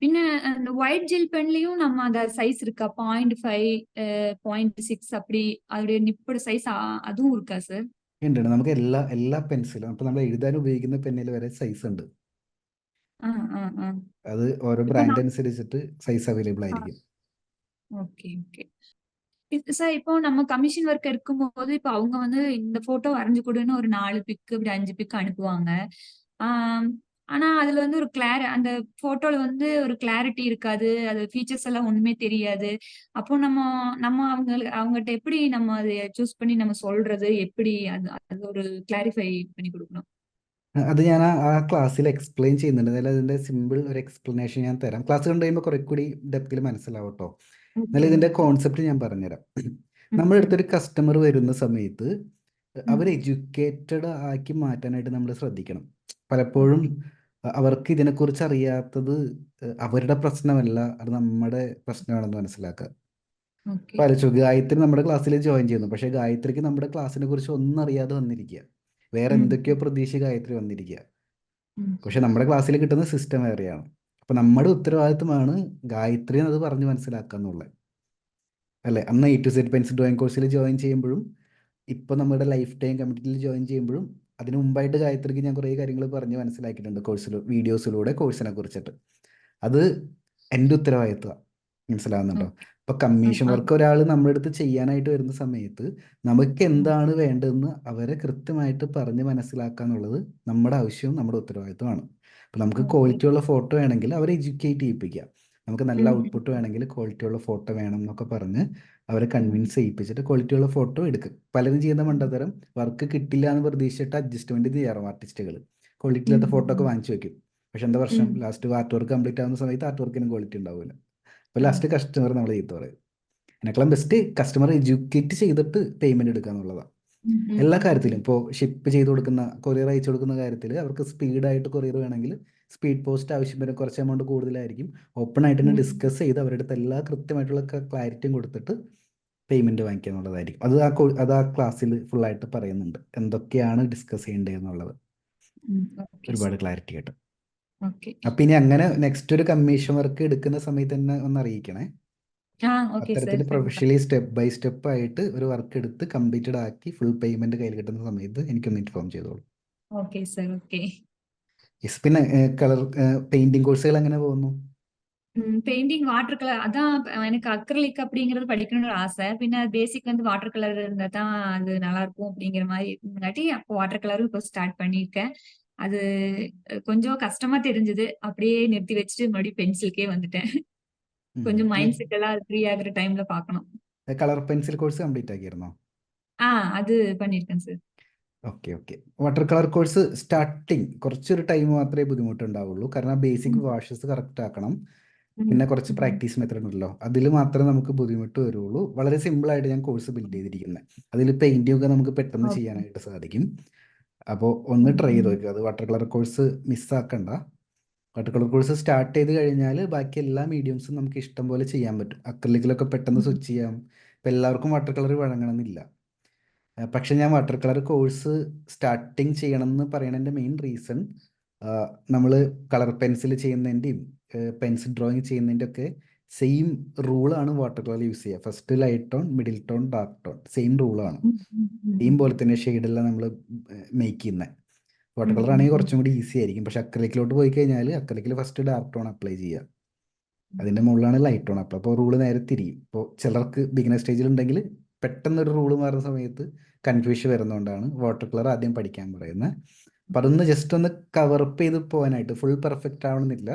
പിന്നെ വൈറ്റ് ജെൽ പെൻലയും நம்ம அந்த சைஸ் இருக்கா? 0.5 0.6 அப்படி அதோட நிப்போட சைஸ் அதுவும் இருக்கா சார்? ഉണ്ട്. നമുക്ക് എല്ലാ പെൻസിലും, അപ്പൊ നമ്മൾ എഴുതാൻ ഉപയോഗിക്കുന്ന പെന്നിൽ വരെ സൈസ് ഉണ്ട്. അത് ഓരോ ബ്രാൻഡ് അനുസരിച്ചിട്ട് സൈസ് അവൈലബിൾ ആയിരിക്കും. சார், இப்போ நம்ம கமிஷன் ஒர்க் எடுக்கும்போது இப்போ அவங்க வந்து இந்த போட்டோ வரைஞ்சு கொடுன்னு ஒரு 4 பிக் இப்படி 5 பிக் அனுப்புவாங்க. ஆனா அதுல வந்து ஒரு அந்த போட்டோல வந்து ஒரு கிளாரிட்டி இருக்காது, அது ஃபீச்சர்ஸ் எல்லாம் ஒண்ணுமே தெரியாது. அப்போ நம்ம அவங்ககிட்ட எப்படி நம்ம அதை சூஸ் பண்ணி நம்ம சொல்றது எப்படி? அது ஒரு கிளாரிஃபை பண்ணி கொடுக்கணும். അത് ഞാൻ ആ ക്ലാസ്സിൽ എക്സ്പ്ലെയിൻ ചെയ്യുന്നുണ്ട്. എന്നാലും അതിൻ്റെ സിമ്പിൾ ഒരു എക്സ്പ്ലനേഷൻ ഞാൻ തരാം. ക്ലാസ് കണ്ടു കഴിയുമ്പോൾ കുറെ കൂടി ഡെപ്തിൽ മനസ്സിലാവും കേട്ടോ. എന്നാലും ഇതിൻ്റെ കോൺസെപ്റ്റ് ഞാൻ പറഞ്ഞുതരാം. നമ്മുടെ അടുത്തൊരു കസ്റ്റമർ വരുന്ന സമയത്ത് അവർ എഡ്യൂക്കേറ്റഡ് ആക്കി മാറ്റാനായിട്ട് നമ്മൾ ശ്രദ്ധിക്കണം. പലപ്പോഴും അവർക്ക് ഇതിനെക്കുറിച്ച് അറിയാത്തത് അവരുടെ പ്രശ്നമല്ല, അത് നമ്മുടെ പ്രശ്നമാണെന്ന് മനസ്സിലാക്കുക. ആലോചിച്ചു, ഗായത്രി നമ്മുടെ ക്ലാസ്സിൽ ജോയിൻ ചെയ്യുന്നു, പക്ഷേ ഗായത്രിക്ക് നമ്മുടെ ക്ലാസ്സിനെ കുറിച്ച് ഒന്നും അറിയാതെ വന്നിരിക്കുക, വേറെ എന്തൊക്കെയോ പ്രതീക്ഷ ഗായത്രി വന്നിരിക്കുക. പക്ഷെ നമ്മുടെ ക്ലാസ്സിൽ കിട്ടുന്ന സിസ്റ്റം വേറെയാണ്. അപ്പൊ നമ്മുടെ ഉത്തരവാദിത്വമാണ് ഗായത്രി അത് പറഞ്ഞ് മനസ്സിലാക്കുക എന്നുള്ളത്, അല്ലേ? അന്ന് A to Z pencil drawing കോഴ്സിൽ ജോയിൻ ചെയ്യുമ്പോഴും ഇപ്പൊ നമ്മുടെ ലൈഫ് ടൈം കമ്മിറ്റിയിൽ ജോയിൻ ചെയ്യുമ്പോഴും അതിന് മുമ്പായിട്ട് ഗായത്രിക്ക് ഞാൻ കുറേ കാര്യങ്ങൾ പറഞ്ഞ് മനസ്സിലാക്കിയിട്ടുണ്ട് വീഡിയോസിലൂടെ കോഴ്സിനെ കുറിച്ചിട്ട്. അത് എൻ്റെ ഉത്തരവാദിത്വമാണ്. മനസ്സിലാവുന്നുണ്ടോ? ഇപ്പൊ കമ്മീഷൻ വർക്ക് ഒരാൾ നമ്മുടെ അടുത്ത് ചെയ്യാനായിട്ട് വരുന്ന സമയത്ത് നമുക്ക് എന്താണ് വേണ്ടതെന്ന് അവരെ കൃത്യമായിട്ട് പറഞ്ഞ് മനസ്സിലാക്കുക എന്നുള്ളത് നമ്മുടെ ആവശ്യവും നമ്മുടെ ഉത്തരവാദിത്വമാണ്. അപ്പൊ നമുക്ക് ക്വാളിറ്റിയുള്ള ഫോട്ടോ വേണമെങ്കിൽ അവരെ എഡ്യൂക്കേറ്റ് ചെയ്യിപ്പിക്കുക. നമുക്ക് നല്ല ഔട്ട്പുട്ട് വേണമെങ്കിൽ ക്വാളിറ്റിയുള്ള ഫോട്ടോ വേണം എന്നൊക്കെ പറഞ്ഞ് അവരെ കൺവിൻസ് ചെയ്യിപ്പിച്ചിട്ട് ക്വാളിറ്റിയുള്ള ഫോട്ടോ എടുക്കും. പലരും ചെയ്യുന്ന മണ്ടത്തരം, വർക്ക് കിട്ടില്ല എന്ന് പ്രതീക്ഷിച്ചിട്ട് അഡ്ജസ്റ്റ്മെന്റ് ചെയ്യാറും ആർട്ടിസ്റ്റുകൾ. ക്വാളിറ്റി ഇല്ലാത്ത ഫോട്ടോ ഒക്കെ വാങ്ങിച്ചു വെക്കും. പക്ഷെ എന്താ പ്രശ്നം? ലാസ്റ്റ് ആർട്ട് വർക്ക് കംപ്ലീറ്റ് ആവുന്ന സമയത്ത് ആർട്ട് വർക്കിനും ക്വാളിറ്റി ഉണ്ടാവില്ല. അപ്പോൾ ലാസ്റ്റ് കസ്റ്റമർ നമ്മൾ ചെയ്തു പറയും. അതിനേക്കാളും ബെസ്റ്റ് കസ്റ്റമർ എഡ്യൂക്കേറ്റ് ചെയ്തിട്ട് പേയ്മെന്റ് എടുക്കുക എന്നുള്ളതാണ് എല്ലാ കാര്യത്തിലും. ഇപ്പോൾ ഷിപ്പ് ചെയ്ത് കൊടുക്കുന്ന, കൊറിയർ അയച്ചു കൊടുക്കുന്ന കാര്യത്തിൽ അവർക്ക് സ്പീഡായിട്ട് കൊറിയർ വേണമെങ്കിൽ സ്പീഡ് പോസ്റ്റ് ആവശ്യം വരും, കുറച്ച് എമൗണ്ട് കൂടുതലായിരിക്കും. ഓപ്പൺ ആയിട്ട് തന്നെ ഡിസ്കസ് ചെയ്ത് അവരുടെ അടുത്ത് എല്ലാ കൃത്യമായിട്ടുള്ള ക്ലാരിറ്റിയും കൊടുത്തിട്ട് പേയ്മെന്റ് വാങ്ങിക്കുക എന്നുള്ളതായിരിക്കും. അത് ആ ക്ലാസ്സിൽ ഫുള്ളായിട്ട് പറയുന്നുണ്ട്, എന്തൊക്കെയാണ് ഡിസ്കസ് ചെയ്യേണ്ടത് എന്നുള്ളത്. ഒരുപാട് ക്ലാരിറ്റി കിട്ടും. അപ്പൊ ഇനി അങ്ങനെ നെക്സ്റ്റ് ഒരു കമ്മീഷൻ വർക്ക് എടുക്കുന്ന സമയത്ത് തന്നെ ഒന്ന് അറിയിക്കണേ. അത്തരത്തിൽ പ്രൊഫഷണലി സ്റ്റെപ്പ് ബൈ സ്റ്റെപ്പ് ആയിട്ട് ഒരു വർക്ക് എടുത്ത് കംപ്ലീറ്റഡ് ആക്കി ഫുൾ പേയ്മെന്റ് കയ്യിൽ കിട്ടുന്ന സമയത്ത് എനിക്കൊന്ന് ഇൻഫോം ചെയ്തോളൂ. പിന്നെ കളർ പെയിന്റിംഗ് കോഴ്സുകൾ എങ്ങനെ പോകുന്നു? பெயிண்டிங் வாட்டர் கலர் அதான் எனக்கு அக்ரலிக் அப்படிங்கறது படிக்கணும்னு ஆசை. பின்ன பேசிக் வந்து வாட்டர் கலர் இருந்தா தான் அது நல்லா இருக்கும் அப்படிங்கிற மாதிரி இருந்தங்காட்டி அப்போ வாட்டர் கலரும் இப்போ ஸ்டார்ட் பண்ணியிருக்கேன். அது கொஞ்சம் கஷ்டமா தெரிஞ்சது, அப்படியே நிறுத்தி வச்சுட்டு மறுபடியும் பென்சிலுக்கே வந்துட்டேன். கொஞ்சம் மைண்ட் செட் எல்லாம் ஃப்ரீ ஆகுற டைம்ல பார்க்கணும். കളർ പെൻസിൽ കോഴ്സ് കംപ്ലീറ്റ് ആക്കിയിരുന്നോ? அது பண்ணியிருக்கேன் sir. Okay okay. Water colour course starting കുറച്ചൊരു ടൈം മാത്രമേ ബുദ്ധിമുട്ടുണ്ടാവുള്ളൂ. കാരണം ബേസിക് വാഷസ് കറക്റ്റ് ആക്കണം. പിന്നെ കുറച്ച് പ്രാക്ടീസ് മെത്തേഡ് ഉണ്ടല്ലോ, അതിൽ മാത്രമേ നമുക്ക് ബുദ്ധിമുട്ട് വരുള്ളൂ. വളരെ സിമ്പിളായിട്ട് ഞാൻ കോഴ്സ് ബിൽഡ് ചെയ്തിരിക്കുന്നത്. അതിൽ പെയിൻറ്റിംഗ് ഒക്കെ നമുക്ക് പെട്ടെന്ന് ചെയ്യാനായിട്ട് സാധിക്കും. അപ്പോൾ ഒന്ന് ട്രൈ ചെയ്ത് നോക്കുക. അത് വാട്ടർ കളർ കോഴ്സ് മിസ്സാക്കണ്ട. വാട്ടർ കളർ കോഴ്സ് സ്റ്റാർട്ട് ചെയ്ത് കഴിഞ്ഞാൽ ബാക്കി എല്ലാ മീഡിയംസും നമുക്ക് ഇഷ്ടം പോലെ ചെയ്യാൻ പറ്റും. അക്രലിക്കിലൊക്കെ പെട്ടെന്ന് സ്വിച്ച് ചെയ്യാം. ഇപ്പം എല്ലാവർക്കും വാട്ടർ കളർ വഴങ്ങണമെന്നില്ല. പക്ഷെ ഞാൻ വാട്ടർ കളർ കോഴ്സ് സ്റ്റാർട്ടിങ് ചെയ്യണം എന്ന് പറയണതിൻ്റെ മെയിൻ റീസൺ, നമ്മൾ കളർ പെൻസിൽ ചെയ്യുന്നതിൻ്റെയും പെൻസിൽ ഡ്രോയിങ് ചെയ്യുന്നതിൻ്റെ ഒക്കെ സെയിം റൂളാണ് വാട്ടർ കളർ യൂസ് ചെയ്യുക. First light tone, middle tone, dark tone, same റൂളാണ്. സെയിം പോലെ തന്നെ ഷെയ്ഡെല്ലാം നമ്മൾ മേക്ക് ചെയ്യുന്നത്. വാട്ടർ കളർ ആണെങ്കിൽ കുറച്ചും കൂടി ഈസി ആയിരിക്കും. പക്ഷെ അക്രലിക്കിലോട്ട് പോയി കഴിഞ്ഞാൽ അക്രലിക്കിൽ ഫസ്റ്റ് ഡാർക്ക് ടോൺ അപ്ലൈ ചെയ്യുക, അതിൻ്റെ മുകളിലാണ് ലൈറ്റ് ടോൺ അപ്ലൈ. അപ്പോൾ റൂള് നേരെ തിരിയും. ഇപ്പോൾ ചിലർക്ക് ബിഗിനർ സ്റ്റേജിലുണ്ടെങ്കിൽ പെട്ടെന്നൊരു റൂള് മാറുന്ന സമയത്ത് കൺഫ്യൂഷൻ വരുന്നതുകൊണ്ടാണ് വാട്ടർ കളർ ആദ്യം പഠിക്കാൻ പറയുന്നത്. അപ്പം അതൊന്ന് ജസ്റ്റ് ഒന്ന് കവറപ്പ് ചെയ്ത് പോകാനായിട്ട്, ഫുൾ പെർഫെക്റ്റ് ആവണമെന്നില്ല.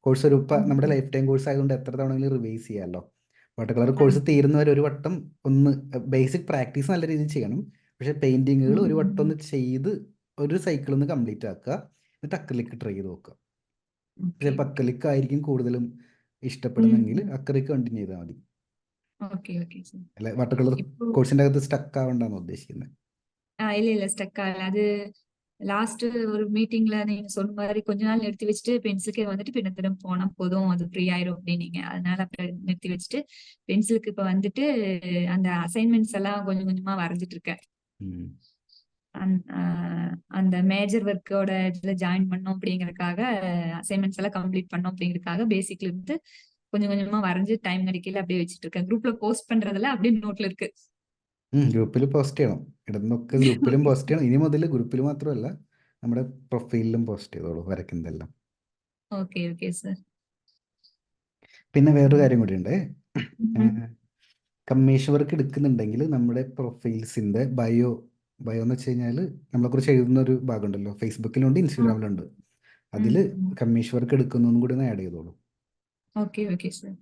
കോഴ്സ് ഒരു നമ്മുടെ ലൈഫ് ടൈം കോഴ്സ് ആയതുകൊണ്ട് എത്ര തവണയെങ്കിലും റിവൈസ് ചെയ്യാമല്ലോ. വാട്ടർ കളർ കോഴ്സ് തീരുന്നവരെ ഒരു വട്ടം ഒന്ന് ബേസിക് പ്രാക്ടീസ് നല്ല രീതിയിൽ ചെയ്യണം. പക്ഷേ പെയിൻറ്റിങ്ങുകൾ ഒരു വട്ടം ഒന്ന് ചെയ്ത് ഒരു സൈക്കിൾ ഒന്ന് കംപ്ലീറ്റ് ആക്കുക. എന്നിട്ട് അക്രിലിക് ട്രൈ ചെയ്ത് നോക്കുക. ചിലപ്പോൾ അക്രിലിക് ആയിരിക്കും കൂടുതലും ഇഷ്ടപ്പെടുന്നെങ്കിൽ അക്രിലിക് കണ്ടിന്യൂ ചെയ്താൽ മതി. അല്ല, വാട്ടർ കളർ കോഴ്സിൻ്റെ അകത്ത് സ്റ്റക്ക് ആവണ്ടെന്നാണ് ഉദ്ദേശിക്കുന്നത്. இல்ல ஸ்டக் ஆகல. அது லாஸ்ட் ஒரு மீட்டிங்ல நீங்க சொன்ன மாதிரி கொஞ்ச நாள் நிறுத்தி வச்சுட்டு பென்சிலுக்கே வந்துட்டு பின்ன திரும்ப போனா போதும், அது ஃப்ரீ ஆயிரும் அப்படின்னீங்க. அதனால அப்ப நிறுத்தி வச்சுட்டு பென்சிலுக்கு இப்ப வந்துட்டு அந்த அசைன்மெண்ட்ஸ் எல்லாம் கொஞ்சம் கொஞ்சமா வரைஞ்சிட்டு இருக்கேன். அந்த மேஜர் ஒர்க்கோட இதுல ஜாயின் பண்ணோம் அப்படிங்கறதுக்காக, அசைன்மெண்ட்ஸ் எல்லாம் கம்ப்ளீட் பண்ணோம் அப்படிங்கறதுக்காக பேசிக்ல இருந்து கொஞ்சம் கொஞ்சமா வரைஞ்சு டைம் கிடைக்கல அப்படியே வச்சிட்டு இருக்கேன். குரூப்ல போஸ்ட் பண்றதுல அப்படியே நோட்ல இருக்கு. ഗ്രൂപ്പിൽ പോസ്റ്റ് ചെയ്യണം. ഇടുന്നൊക്കെ ഗ്രൂപ്പിലും പോസ്റ്റ് ചെയ്യണം. ഇനി മുതൽ ഗ്രൂപ്പിൽ മാത്രമല്ല, നമ്മുടെ പ്രൊഫൈലിലും പോസ്റ്റ് ചെയ്തോളൂ വരയ്ക്കുന്നതെല്ലാം. Okay okay sir. പിന്നെ വേറൊരു കാര്യം കൂടിയുണ്ട്. കമ്മീഷൻ വർക്ക് എടുക്കുന്നുണ്ടെങ്കിൽ നമ്മുടെ പ്രൊഫൈൽസിൻ്റെ ബയോ എന്ന് വെച്ച് കഴിഞ്ഞാൽ നമ്മളെക്കുറിച്ച് എഴുതുന്ന ഒരു ഭാഗമുണ്ടല്ലോ, ഫേസ്ബുക്കിലുണ്ട്, ഇൻസ്റ്റാഗ്രാമിലുണ്ട്. അതിൽ കമ്മീഷൻ വർക്ക് എടുക്കുന്നതും കൂടി ഒന്ന് ആഡ് ചെയ്തോളൂ. Okay okay sir.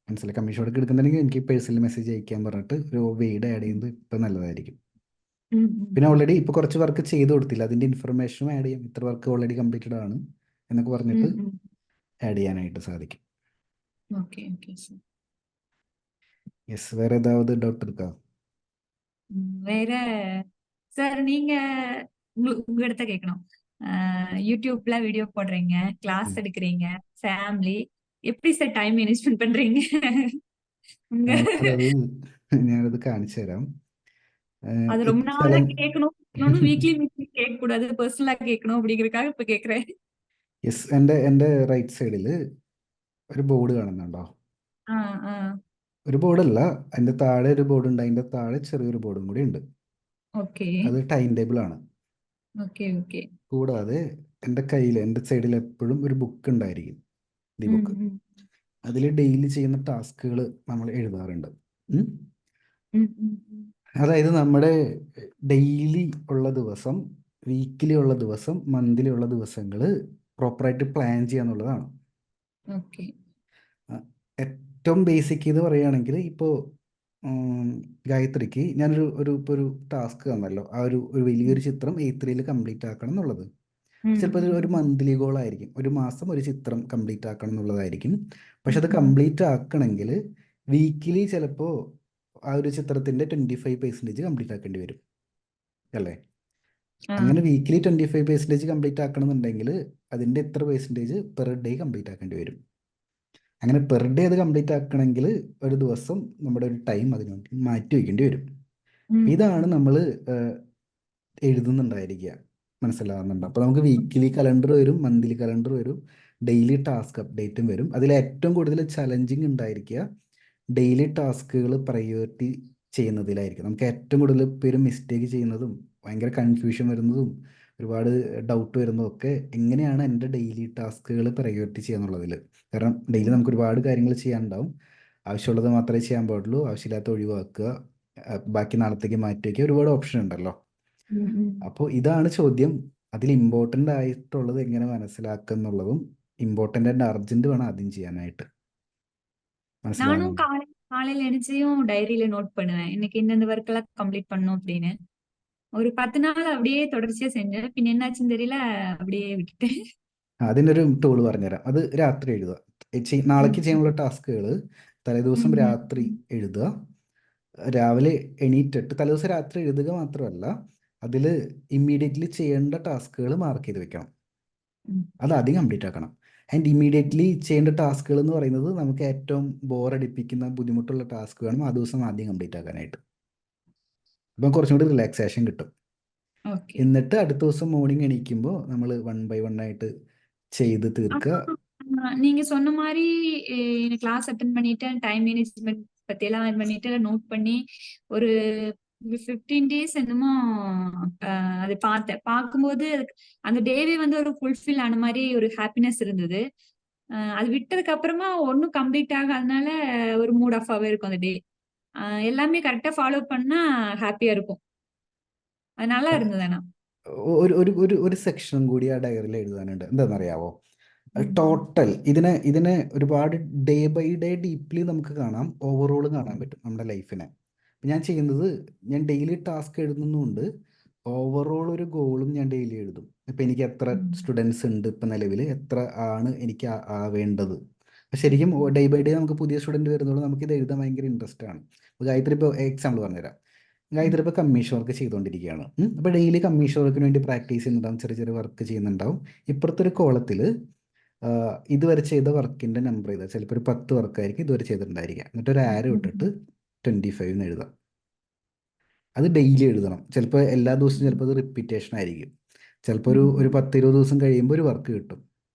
മനസ്സിലായി. കമ്മീഷൻ വർക്ക് എടുക്കുന്നുണ്ടെങ്കിൽ എനിക്ക് പേഴ്സണൽ മെസ്സേജ് അയക്കാൻ പറഞ്ഞിട്ട് ഒരു വീട് ആഡ് ചെയ്യുന്നത് ഇപ്പം നല്ലതായിരിക്കും. പിന്നെ ഓൾറെഡി ഇപ്പോൾ കുറച്ച് വർക്ക് ചെയ്ത് കൊടുത്തില്ല, അതിൻ്റെ ഇൻഫർമേഷനും ആഡ് ചെയ്യാം. ഇത്ര വർക്ക് ഓൾറെഡി കംപ്ലീറ്റഡ് ആണ് എന്നൊക്കെ പറഞ്ഞിട്ട് ആഡ് ചെയ്യാനായിട്ട് സാധിക്കും. യെസ്. വേറെ ഏതാவது ഡൗട്ട് இருக்கா? வேற சார், நீங்க உங்ககிட்ட கேட்கணும். யூடியூப்ல வீடியோ போடுறீங்க, கிளாஸ் எடுக்கிறீங்க, ஃபேமிலி, எப்படி சார் டைம் மேனேஜ்மெண்ட் பண்றீங்க? ഞാനത് കാണിച്ചു തരാം. அது ரொம்ப நாளா கேட்கணும், வீக்லி வீக்லி கேட்க கூடாது, பர்சனலா கேட்கணும் அப்படிங்கறதுக்காக இப்ப கேக்குறேன். യെസ്. എൻ്റെ റൈറ്റ് സൈഡിൽ ഒരു ബോർഡ് കാണുന്നുണ്ടോ? ഒരു ബോർഡല്ല, അതിൻ്റെ താഴെ ഒരു ബോർഡ് ഉണ്ട്, അതിൻ്റെ താഴെ ചെറിയൊരു ബോർഡും കൂടി ഉണ്ട്. അത് ടൈം ടേബിൾ ആണ്. കൂടാതെ എൻ്റെ കയ്യിൽ, എൻ്റെ സൈഡിൽ എപ്പോഴും ഒരു ബുക്ക് ഉണ്ടായിരിക്കും, ദി ബുക്ക്. അതിൽ ഡെയിലി ചെയ്യുന്ന ടാസ്കുകൾ നമ്മൾ എഴുതാറുണ്ട്. അതായത് നമ്മുടെ ഡെയിലി ഉള്ള ദിവസം, വീക്കിലി ഉള്ള ദിവസം, മന്ത്ലി ഉള്ള ദിവസങ്ങൾ പ്രോപ്പറായിട്ട് പ്ലാൻ ചെയ്യുക എന്നുള്ളതാണ്. ഏറ്റവും ബേസിക് എന്ന് പറയുകയാണെങ്കിൽ, ഇപ്പോൾ ഗായത്രിക്ക് ഞാനൊരു ഇപ്പോൾ ഒരു ടാസ്ക് തന്നല്ലോ, ആ ഒരു വലിയൊരു ചിത്രം A3 കംപ്ലീറ്റ് ആക്കണം എന്നുള്ളത്. ചിലപ്പോൾ ഒരു മന്ത്ലി ഗോൾ ആയിരിക്കും, ഒരു മാസം ഒരു ചിത്രം കംപ്ലീറ്റ് ആക്കണം എന്നുള്ളതായിരിക്കും. പക്ഷെ അത് കംപ്ലീറ്റ് ആക്കണമെങ്കിൽ വീക്കിലി ചിലപ്പോൾ ആ ഒരു ചിത്രത്തിൻ്റെ 25% കംപ്ലീറ്റ് ആക്കേണ്ടി വരും, അല്ലേ? അങ്ങനെ വീക്കിലി 25% കംപ്ലീറ്റ് ആക്കണമെന്നുണ്ടെങ്കിൽ അതിൻ്റെ എത്ര പെർസെൻറ്റേജ് പെർ ഡേ കംപ്ലീറ്റ് ആക്കേണ്ടി വരും. അങ്ങനെ പെർ ഡേ അത് കംപ്ലീറ്റ് ആക്കണമെങ്കിൽ ഒരു ദിവസം നമ്മുടെ ഒരു ടൈം അതിന് വേണ്ടി മാറ്റി വയ്ക്കേണ്ടി വരും. ഇതാണ് നമ്മൾ എഴുതുന്നുണ്ടായിരിക്കുക. മനസ്സിലാവുന്നുണ്ട്? അപ്പോൾ നമുക്ക് വീക്കിലി കലണ്ടർ വരും, മന്ത്ലി കലണ്ടർ വരും, ഡെയിലി ടാസ്ക് അപ്ഡേറ്റും വരും. അതിൽ ഏറ്റവും കൂടുതൽ ചലഞ്ചിങ് ഉണ്ടായിരിക്കുക ഡെയിലി ടാസ്കുകൾ പ്രയോറിറ്റി ചെയ്യുന്നതിലായിരിക്കും. നമുക്ക് ഏറ്റവും കൂടുതൽ പേര് മിസ്റ്റേക്ക് ചെയ്യുന്നതും ഭയങ്കര കൺഫ്യൂഷൻ വരുന്നതും ഒരുപാട് ഡൗട്ട് വരുന്നതൊക്കെ എങ്ങനെയാണ് എൻ്റെ ഡെയിലി ടാസ്കുകൾ പ്രയോറിറ്റി ചെയ്യുക എന്നുള്ളതിൽ. കാരണം ഡെയിലി നമുക്ക് ഒരുപാട് കാര്യങ്ങൾ ചെയ്യാനുണ്ടാവും. ആവശ്യമുള്ളത് മാത്രമേ ചെയ്യാൻ പാടുള്ളൂ, ആവശ്യമില്ലാത്ത ഒഴിവാക്കുക, ബാക്കി നാളത്തേക്ക് മാറ്റി വയ്ക്കുക, ഒരുപാട് ഓപ്ഷൻ ഉണ്ടല്ലോ. അപ്പോൾ ഇതാണ് ചോദ്യം. അതിൽ ഇമ്പോർട്ടൻ്റ് ആയിട്ടുള്ളത് എങ്ങനെ മനസ്സിലാക്കുക എന്നുള്ളതും ഇമ്പോർട്ടൻ്റ് ആൻഡ് അർജൻറ്റ് വേണം ആദ്യം ചെയ്യാനായിട്ട്. நானும் காலையில எழுந்திரிச்சும் டைரியில நோட் பண்ணுவேன், இன்னைக்கு இந்த ஒர்க் எல்லாம் கம்ப்ளீட் பண்ணும் அப்படின்னு. ஒரு 10 நாள் அப்படியே தொடர்ச்சியா செஞ்சேன். பின்ன என்னாச்சுன்னு தெரியல, அப்படியே വിട്ടിട്ടேன். അതിനൊരു ടൂള് പറഞ്ഞുതരാം. അത് രാത്രി എഴുതുക. നാളേക്ക് ചെയ്യാനുള്ള ടാസ്കുകൾ തലേദിവസം രാത്രി എഴുതുക. രാവിലെ എണീറ്റിട്ട് തലേദിവസം രാത്രി എഴുതുക മാത്രമല്ല, അതിൽ ഇമ്മീഡിയറ്റ്ലി ചെയ്യേണ്ട ടാസ്കുകൾ മാർക്ക് ചെയ്ത് വെക്കണം. അത് ആദ്യം കംപ്ലീറ്റ് ആക്കണം. ആൻഡ് ഇമ്മീഡിയറ്റ്ലി ചെയ്യേണ്ട ടാസ്കുകൾ എന്ന് പറയുന്നത് നമുക്ക് ഏറ്റവും ബോറടിപ്പിക്കുന്ന ബുദ്ധിമുട്ടുള്ള ടാസ്ക് വേണം ആ ദിവസം ആദ്യം കംപ്ലീറ്റ് ആക്കാനായിട്ട്. അപ്പം കുറച്ചും കൂടി റിലാക്സേഷൻ കിട്ടും. ஓகே. എന്നിട്ട് അടുത്ത ദിവസം മോർണിംഗ് എണീക്കുമ്പോൾ നമ്മൾ 1 by 1 ആയിട്ട് ചെയ്ത് തീർക്കുക. நீங்க சொன்ன மாதிரி கிளாஸ் அட்டன் பண்ணிட்டேன், டைம் மேனேஜ்மெண்ட் பத்தி எல்லாம் இது பண்ணிட்டு நோட் பண்ணி ஒரு 15 டேஸ் என்னமோ அதை பார்த்தேன். பார்க்கும்போது அந்த டேவே வந்து ஒரு ஃபுல்ஃபில் ஆன மாதிரி ஒரு ஹாப்பினஸ் இருந்தது. அது விட்டதுக்கு அப்புறமா ஒன்னும் கம்ப்ளீட் ஆகாதனால ஒரு மூட் ஆஃபாவே இருக்கும் அந்த டே. எல்லாமே கரெக்டா ஃபாலோ பண்ணா ஹாப்பியா இருக்கும். அது நல்லா இருந்தது. ஆனா ഒരു ഒരു ഒരു ഒരു സെക്ഷനും കൂടി ആ ഡയറിയിൽ എഴുതാനുണ്ട്. എന്താണെന്നറിയാവോ? ടോട്ടൽ ഇതിനെ ഒരുപാട് ഡേ ബൈ ഡേ ഡീപ്ലി നമുക്ക് കാണാം, ഓവറോൾ കാണാൻ പറ്റും നമ്മുടെ ലൈഫിനെ. ഞാൻ ചെയ്യുന്നത്, ഞാൻ ഡെയിലി ടാസ്ക് എഴുതുന്നുണ്ട്, ഓവറോൾ ഒരു ഗോളും ഞാൻ ഡെയിലി എഴുതും. ഇപ്പം എനിക്ക് എത്ര സ്റ്റുഡൻസ് ഉണ്ട് ഇപ്പം നിലവിൽ, എത്ര ആണ് എനിക്ക് ആവേണ്ടത്. ശരിക്കും ഡേ ബൈ ഡേ നമുക്ക് പുതിയ സ്റ്റുഡൻറ്റ് വരുന്നതുകൊണ്ട് നമുക്കിത് എഴുതാൻ ഭയങ്കര ഇൻട്രസ്റ്റ് ആണ്. ഗായത്രി ഇപ്പോൾ എക്സാമ്പിൾ പറഞ്ഞുതരാം. ഗായത്രി ഇപ്പോൾ കമ്മീഷൻ വർക്ക് ചെയ്തുകൊണ്ടിരിക്കുകയാണ്. അപ്പോൾ ഡെയിലി കമ്മീഷൻ വർക്കിന് വേണ്ടി പ്രാക്ടീസ് ചെയ്യുന്നുണ്ടാവും, ചെറിയ ചെറിയ വർക്ക് ചെയ്യുന്നുണ്ടാവും. ഇപ്പുറത്തൊരു കോളത്തിൽ ഇതുവരെ ചെയ്ത വർക്കിൻ്റെ നമ്പർ ചെയ്താൽ ചിലപ്പോൾ ഒരു 10 വർക്കായിരിക്കും ഇതുവരെ ചെയ്തിട്ടുണ്ടായിരിക്കുക. എന്നിട്ട് ഒരു ആരോ ഇട്ടിട്ട് 25 എന്ന് എഴുതാം. അത് ഡെയിലി എഴുതണം. ചിലപ്പോൾ എല്ലാ ദിവസവും ചിലപ്പോൾ അത് റിപ്പീറ്റേഷൻ ആയിരിക്കും. ചിലപ്പോൾ ഒരു 10-20 ദിവസം കഴിയുമ്പോൾ ഒരു വർക്ക് കിട്ടും.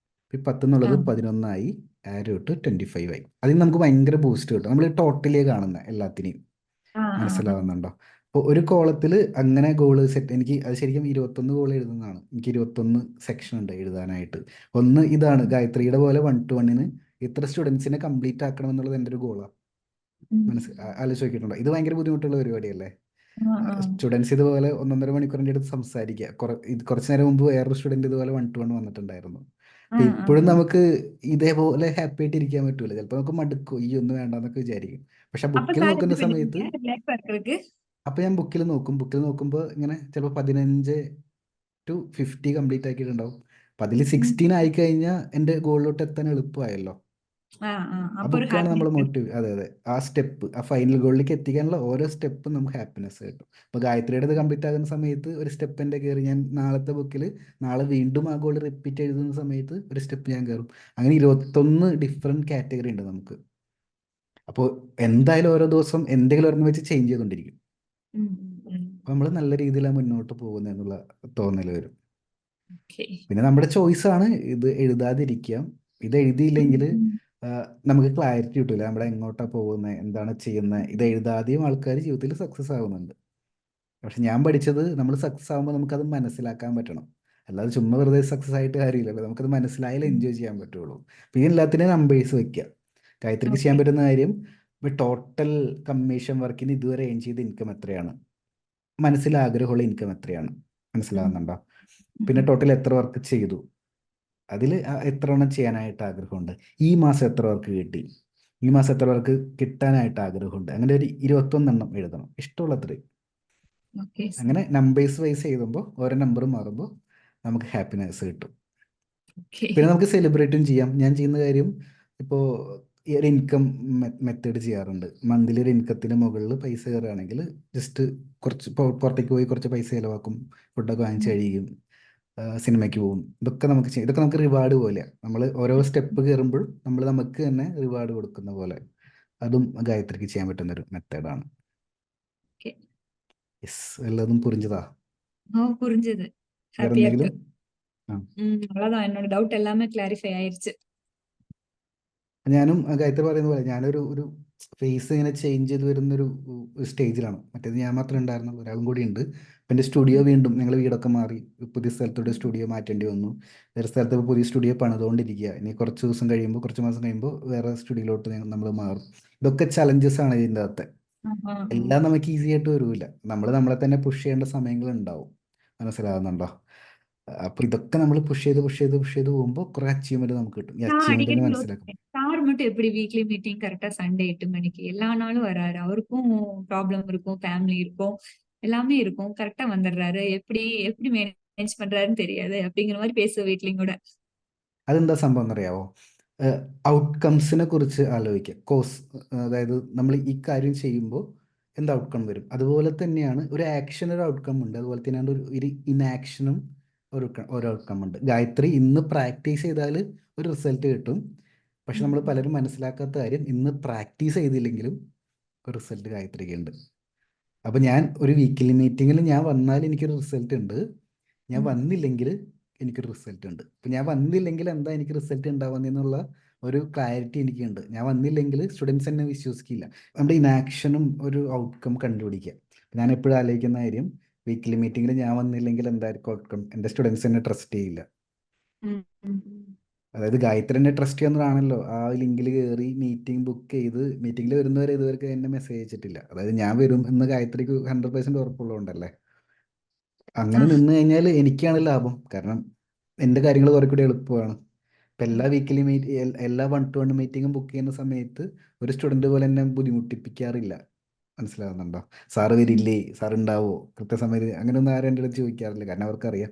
ഈ 10 എന്നുള്ളത് 11 ആരോ ഇട്ട് 25 ആയി. അതിന് നമുക്ക് ഭയങ്കര ബൂസ്റ്റ് കിട്ടും. നമ്മൾ ടോട്ടലി കാണുന്ന എല്ലാത്തിനെയും. മനസ്സിലാവുന്നുണ്ടോ? അപ്പോൾ ഒരു കോളത്തിൽ അങ്ങനെ ഗോള് സെറ്റ്, എനിക്ക് അത് ശരിക്കും 21 ഗോൾ എഴുതുന്നതാണ്. എനിക്ക് 21 സെക്ഷൻ ഉണ്ട് എഴുതാനായിട്ട്. ഒന്ന് ഇതാണ്, ഗായത്രിയുടെ പോലെ 1 to 1 ഇത്ര സ്റ്റുഡൻസിനെ കംപ്ലീറ്റ് ആക്കണം എന്നുള്ളത് എൻ്റെ ഒരു ഗോളാണ്. ആലോചിച്ച് നോക്കിയിട്ടുണ്ടോ? ഇത് ഭയങ്കര ബുദ്ധിമുട്ടുള്ള പരിപാടിയല്ലേ? സ്റ്റുഡൻസ് ഇതുപോലെ 1.5 മണിക്കൂറിൻ്റെ അടുത്ത് സംസാരിക്കുക. കുറച്ച് നേരം മുമ്പ് വേറൊരു സ്റ്റുഡൻറ്റ് ഇതുപോലെ 1 to 1 വന്നിട്ടുണ്ടായിരുന്നു. അപ്പം ഇപ്പോഴും നമുക്ക് ഇതേപോലെ ഹാപ്പി ആയിട്ട് ഇരിക്കാൻ പറ്റൂല. ചിലപ്പോൾ നമുക്ക് മടുക്കും, ഈ ഒന്നും വേണ്ടെന്നൊക്കെ വിചാരിക്കും. പക്ഷെ ബുക്കിൽ നോക്കുന്ന സമയത്ത് അപ്പം ഞാൻ ബുക്കിൽ നോക്കുമ്പോൾ ഇങ്ങനെ ചിലപ്പോൾ 15 to 50 കംപ്ലീറ്റ് ആക്കിയിട്ടുണ്ടാവും. അപ്പം അതിൽ 16 ആയിക്കഴിഞ്ഞാൽ എൻ്റെ ഗോളിലോട്ട് എത്താൻ എളുപ്പമായല്ലോ. ആ ബുക്കാണ് നമ്മൾ അതെ ആ സ്റ്റെപ്പ്, ആ ഫൈനൽ ഗോളിലേക്ക് എത്തിക്കാനുള്ള ഓരോ സ്റ്റെപ്പും നമുക്ക് ഹാപ്പിനെസ് കിട്ടും. അപ്പോൾ ഗായത്രിയുടെ ഇത് കംപ്ലീറ്റ് ആകുന്ന സമയത്ത് ഒരു സ്റ്റെപ്പ് എൻ്റെ കയറി, ഞാൻ നാളത്തെ ബുക്കിൽ നാളെ വീണ്ടും ആ ഗോൾ റിപ്പീറ്റ് എഴുതുന്ന സമയത്ത് ഒരു സ്റ്റെപ്പ് ഞാൻ കയറും. അങ്ങനെ 21 ഡിഫറെൻറ്റ് കാറ്റഗറി ഉണ്ട് നമുക്ക്. അപ്പോൾ എന്തായാലും ഓരോ ദിവസം എന്തെങ്കിലും ഒരെണ്ണം വെച്ച് ചേഞ്ച് ചെയ്തുകൊണ്ടിരിക്കും. അപ്പോൾ നമ്മൾ നല്ല രീതിയിലാണ് മുന്നോട്ട് പോകുന്നത് എന്നുള്ള തോന്നൽ വരും. പിന്നെ നമ്മുടെ ചോയ്സാണ് ഇത് എഴുതാതിരിക്കാം. ഇത് എഴുതിയില്ലെങ്കിൽ നമുക്ക് ക്ലാരിറ്റി കിട്ടില്ല, നമ്മുടെ എങ്ങോട്ടാണ് പോകുന്നത്, എന്താണ് ചെയ്യുന്നത്. ഇത് എഴുതാതെയും ആൾക്കാർ ജീവിതത്തിൽ സക്സസ് ആവുന്നുണ്ട്. പക്ഷെ ഞാൻ പഠിച്ചത്, നമ്മൾ സക്സസ് ആകുമ്പോൾ നമുക്കത് മനസ്സിലാക്കാൻ പറ്റണം. അല്ലാതെ ചുമ്മാ വെറുതെ സക്സസ് ആയിട്ട് കാര്യമില്ലല്ലോ. നമുക്കത് മനസ്സിലായാലും എൻജോയ് ചെയ്യാൻ പറ്റുള്ളൂ. അപ്പോൾ ഇതിനെല്ലാത്തിനും നമ്പേഴ്സ് വയ്ക്കുക. ഗായത്രിക്ക് ചെയ്യാൻ പറ്റുന്ന കാര്യം, ഇപ്പോൾ ടോട്ടൽ കമ്മീഷൻ വർക്കിന് ഇതുവരെ ഏൺ ചെയ്ത ഇൻകം എത്രയാണ്, മനസ്സിൽ ആഗ്രഹമുള്ള ഇൻകം എത്രയാണ്, മനസ്സിലാകുന്നുണ്ടോ? പിന്നെ ടോട്ടൽ എത്ര വർക്ക് ചെയ്തു, അതിൽ എത്ര എണ്ണം ചെയ്യാനായിട്ട് ആഗ്രഹമുണ്ട്, ഈ മാസം എത്ര വർക്ക് കിട്ടി, ഈ മാസം എത്ര വർക്ക് കിട്ടാനായിട്ട് ആഗ്രഹമുണ്ട്. അങ്ങനെ ഒരു 21 എണ്ണം എഴുതണം, ഇഷ്ടമുള്ളത്രയും. അങ്ങനെ നമ്പേഴ്സ് വൈസ് എഴുതുമ്പോൾ ഓരോ നമ്പർ മാറുമ്പോൾ നമുക്ക് ഹാപ്പിനെസ് കിട്ടും. പിന്നെ നമുക്ക് സെലിബ്രേറ്റും ചെയ്യാം. ഞാൻ ചെയ്യുന്ന കാര്യം, ഇപ്പോൾ ഈ ഒരു ഇൻകം മെത്തേഡ് ചെയ്യാറുണ്ട്. മന്ത്ലി ഒരു ഇൻകത്തിന് മുകളിൽ പൈസ കയറുകയാണെങ്കിൽ ജസ്റ്റ് കുറച്ച് പുറത്തേക്ക് പോയി കുറച്ച് പൈസ ചിലവാക്കും, ഫുഡൊക്കെ വാങ്ങിച്ച് കഴിയും, സിനിമയ്ക്ക് പോകും. ഇതൊക്കെ നമുക്ക് റിവാർഡ് പോലെയാണ്. നമ്മൾ ഓരോ സ്റ്റെപ്പ് കയറുമ്പോൾ നമ്മൾ നമുക്ക് തന്നെ റിവാർഡ് കൊടുക്കുന്ന പോലെ. അതും ഗായത്രിക്ക് ചെയ്യാൻ പറ്റുന്നൊരു മെത്തേഡാണ്. യെസ്, എല്ലാതും പുരിഞ്ചതാ? புரிஞ்சது. வேற എന്തെങ്കിലും? அவ்வளவுதான், என்னோட டவுட் எல்லாமே கிளாரிஃபை ஆயிருச்சு. ഞാനും ഗായത്രി പറയുന്ന പോലെ ഞാനൊരു ഫേസ് ഇങ്ങനെ ചേഞ്ച് ചെയ്ത് വരുന്നൊരു സ്റ്റേജിലാണ്. മറ്റേത് ഞാൻ മാത്രമേ ഉണ്ടായിരുന്നുള്ളൂ, ഒരാളും കൂടി ഉണ്ട്. അപ്പം എൻ്റെ സ്റ്റുഡിയോ വീണ്ടും, ഞങ്ങൾ വീടൊക്കെ മാറി പുതിയ സ്ഥലത്തോടെ സ്റ്റുഡിയോ മാറ്റേണ്ടി വന്നു. വേറെ സ്ഥലത്ത് ഇപ്പോൾ പുതിയ സ്റ്റുഡിയോ പണിതുകൊണ്ടിരിക്കുക. ഇനി കുറച്ച് മാസം കഴിയുമ്പോൾ വേറെ സ്റ്റുഡിയോയിലോട്ട് നമ്മൾ മാറും. ഇതൊക്കെ ചലഞ്ചസ് ആണ് ഇതിൻ്റെ അകത്തെ. എല്ലാം നമുക്ക് ഈസി ആയിട്ട് വരില്ല. നമ്മൾ നമ്മളെ തന്നെ പുഷ് ചെയ്യേണ്ട സമയങ്ങളുണ്ടാവും. മനസ്സിലാകുന്നുണ്ടോ? അപ്പൊ ഇതൊക്കെ നമ്മൾ പുഷ് ചെയ്ത് പോകുമ്പോൾ കുറെ അച്ചീവ്മെന്റ് നമുക്ക് കിട്ടും. ഈ അച്ചീവ്മെന്റിനെ മനസ്സിലാക്കും. சார் மட்டும் எப்படி வீக்லி மீட்டிங் கரெக்டா சண்டே 8 மணிக்கு எல்லா நாளும் வராரு? அவருக்கும் ப்ராப்ளம் இருக்கும், ஃபேமிலி இருக்கும். எல்லாமே இருக்கும். கரெக்ட்டா வந்துடுறாரு. எப்படி எப்படி மேனேஜ் பண்றாருன்னு தெரியாது. அப்படிங்கிற மாரி பேசுவேன் வீட்லயும் கூட. അതെന്താ സംഭവം എന്നറിയാവോ? ഔട്ട്കംസിനെ കുറിച്ച് ആലോചിക്കുക. അതായത് നമ്മൾ ഈ കാര്യം ചെയ്യുമ്പോൾ എന്ത് ഔട്ട്കം വരും? അതുപോലെ തന്നെയാണ് ഒരു ആക്ഷൻ ഒരു ഔട്ട്കം ഉണ്ട്. അതുപോലെ തന്നെയാണ് ഒരു ഇനാക്ഷനും ഒരു ഔട്ട്കം ഉണ്ട്. ഗായത്രി ഇന്ന് പ്രാക്ടീസ് ചെയ്താൽ ഒരു റിസൾട്ട് കിട്ടും. പക്ഷെ നമ്മൾ പലരും മനസ്സിലാക്കാത്ത കാര്യം, ഇന്ന് പ്രാക്ടീസ് ചെയ്തില്ലെങ്കിലും ഒരു റിസൾട്ട് ഗായത്രിക്ക് ഉണ്ട്. അപ്പം ഞാൻ ഒരു വീക്കിലി മീറ്റിങ്ങിൽ ഞാൻ വന്നാൽ എനിക്കൊരു റിസൾട്ട് ഉണ്ട്, ഞാൻ വന്നില്ലെങ്കിൽ എനിക്കൊരു റിസൾട്ട് ഉണ്ട്. ഇപ്പം ഞാൻ വന്നില്ലെങ്കിൽ എന്താ എനിക്ക് റിസൾട്ട് ഉണ്ടാവുന്നതെന്നുള്ള ഒരു ക്ലാരിറ്റി എനിക്കുണ്ട്. ഞാൻ വന്നില്ലെങ്കിൽ സ്റ്റുഡൻസ് എന്നെ വിശ്വസിക്കില്ല. നമ്മുടെ ഇനാക്ഷനും ഒരു ഔട്ട്കം കണ്ടുപിടിക്കുക. ഞാൻ എപ്പോഴും ആലോചിക്കുന്ന കാര്യം, വീക്കിലി മീറ്റിങ്ങിൽ ഞാൻ വന്നില്ലെങ്കിൽ എന്തായിരിക്കും ഔട്ട്കം? എൻ്റെ സ്റ്റുഡൻസ് എന്നെ ട്രസ്റ്റ് ചെയ്യില്ല. ഉം, ഉം. അതായത് ഗായത്രി എന്നെ ട്രസ്റ്റ് ചെയ്യുന്നതാണല്ലോ ആ ലിങ്കിൽ കയറി മീറ്റിംഗ് ബുക്ക് ചെയ്ത് മീറ്റിങ്ങിൽ വരുന്നവരെ ഇതുവരെ എന്നെ മെസ്സേജ് അയച്ചിട്ടില്ല. അതായത് ഞാൻ വരും എന്ന് ഗായത്രിക്ക് 100% ഉറപ്പുള്ളതുകൊണ്ടല്ലേ. ആ, അങ്ങനെ നിന്ന് കഴിഞ്ഞാൽ എനിക്കാണ് ലാഭം. കാരണം എൻ്റെ കാര്യങ്ങൾ കുറെ കൂടി എളുപ്പമാണ്. ഇപ്പം എല്ലാ വീക്കിലി എല്ലാ 1-to-1 മീറ്റിങ്ങും ബുക്ക് ചെയ്യുന്ന സമയത്ത് ഒരു സ്റ്റുഡൻറ്റ് പോലെ എന്നെ ബുദ്ധിമുട്ടിപ്പിക്കാറില്ല. മനസ്സിലാവുന്നുണ്ടോ? സാറ് ഉം, വരില്ലേ, സാർ ഉണ്ടാവോ കൃത്യസമയത്ത്, അങ്ങനെയൊന്നും ആരും എൻ്റെ അടുത്ത് ചോദിക്കാറില്ല. കാരണം അവർക്കറിയാം.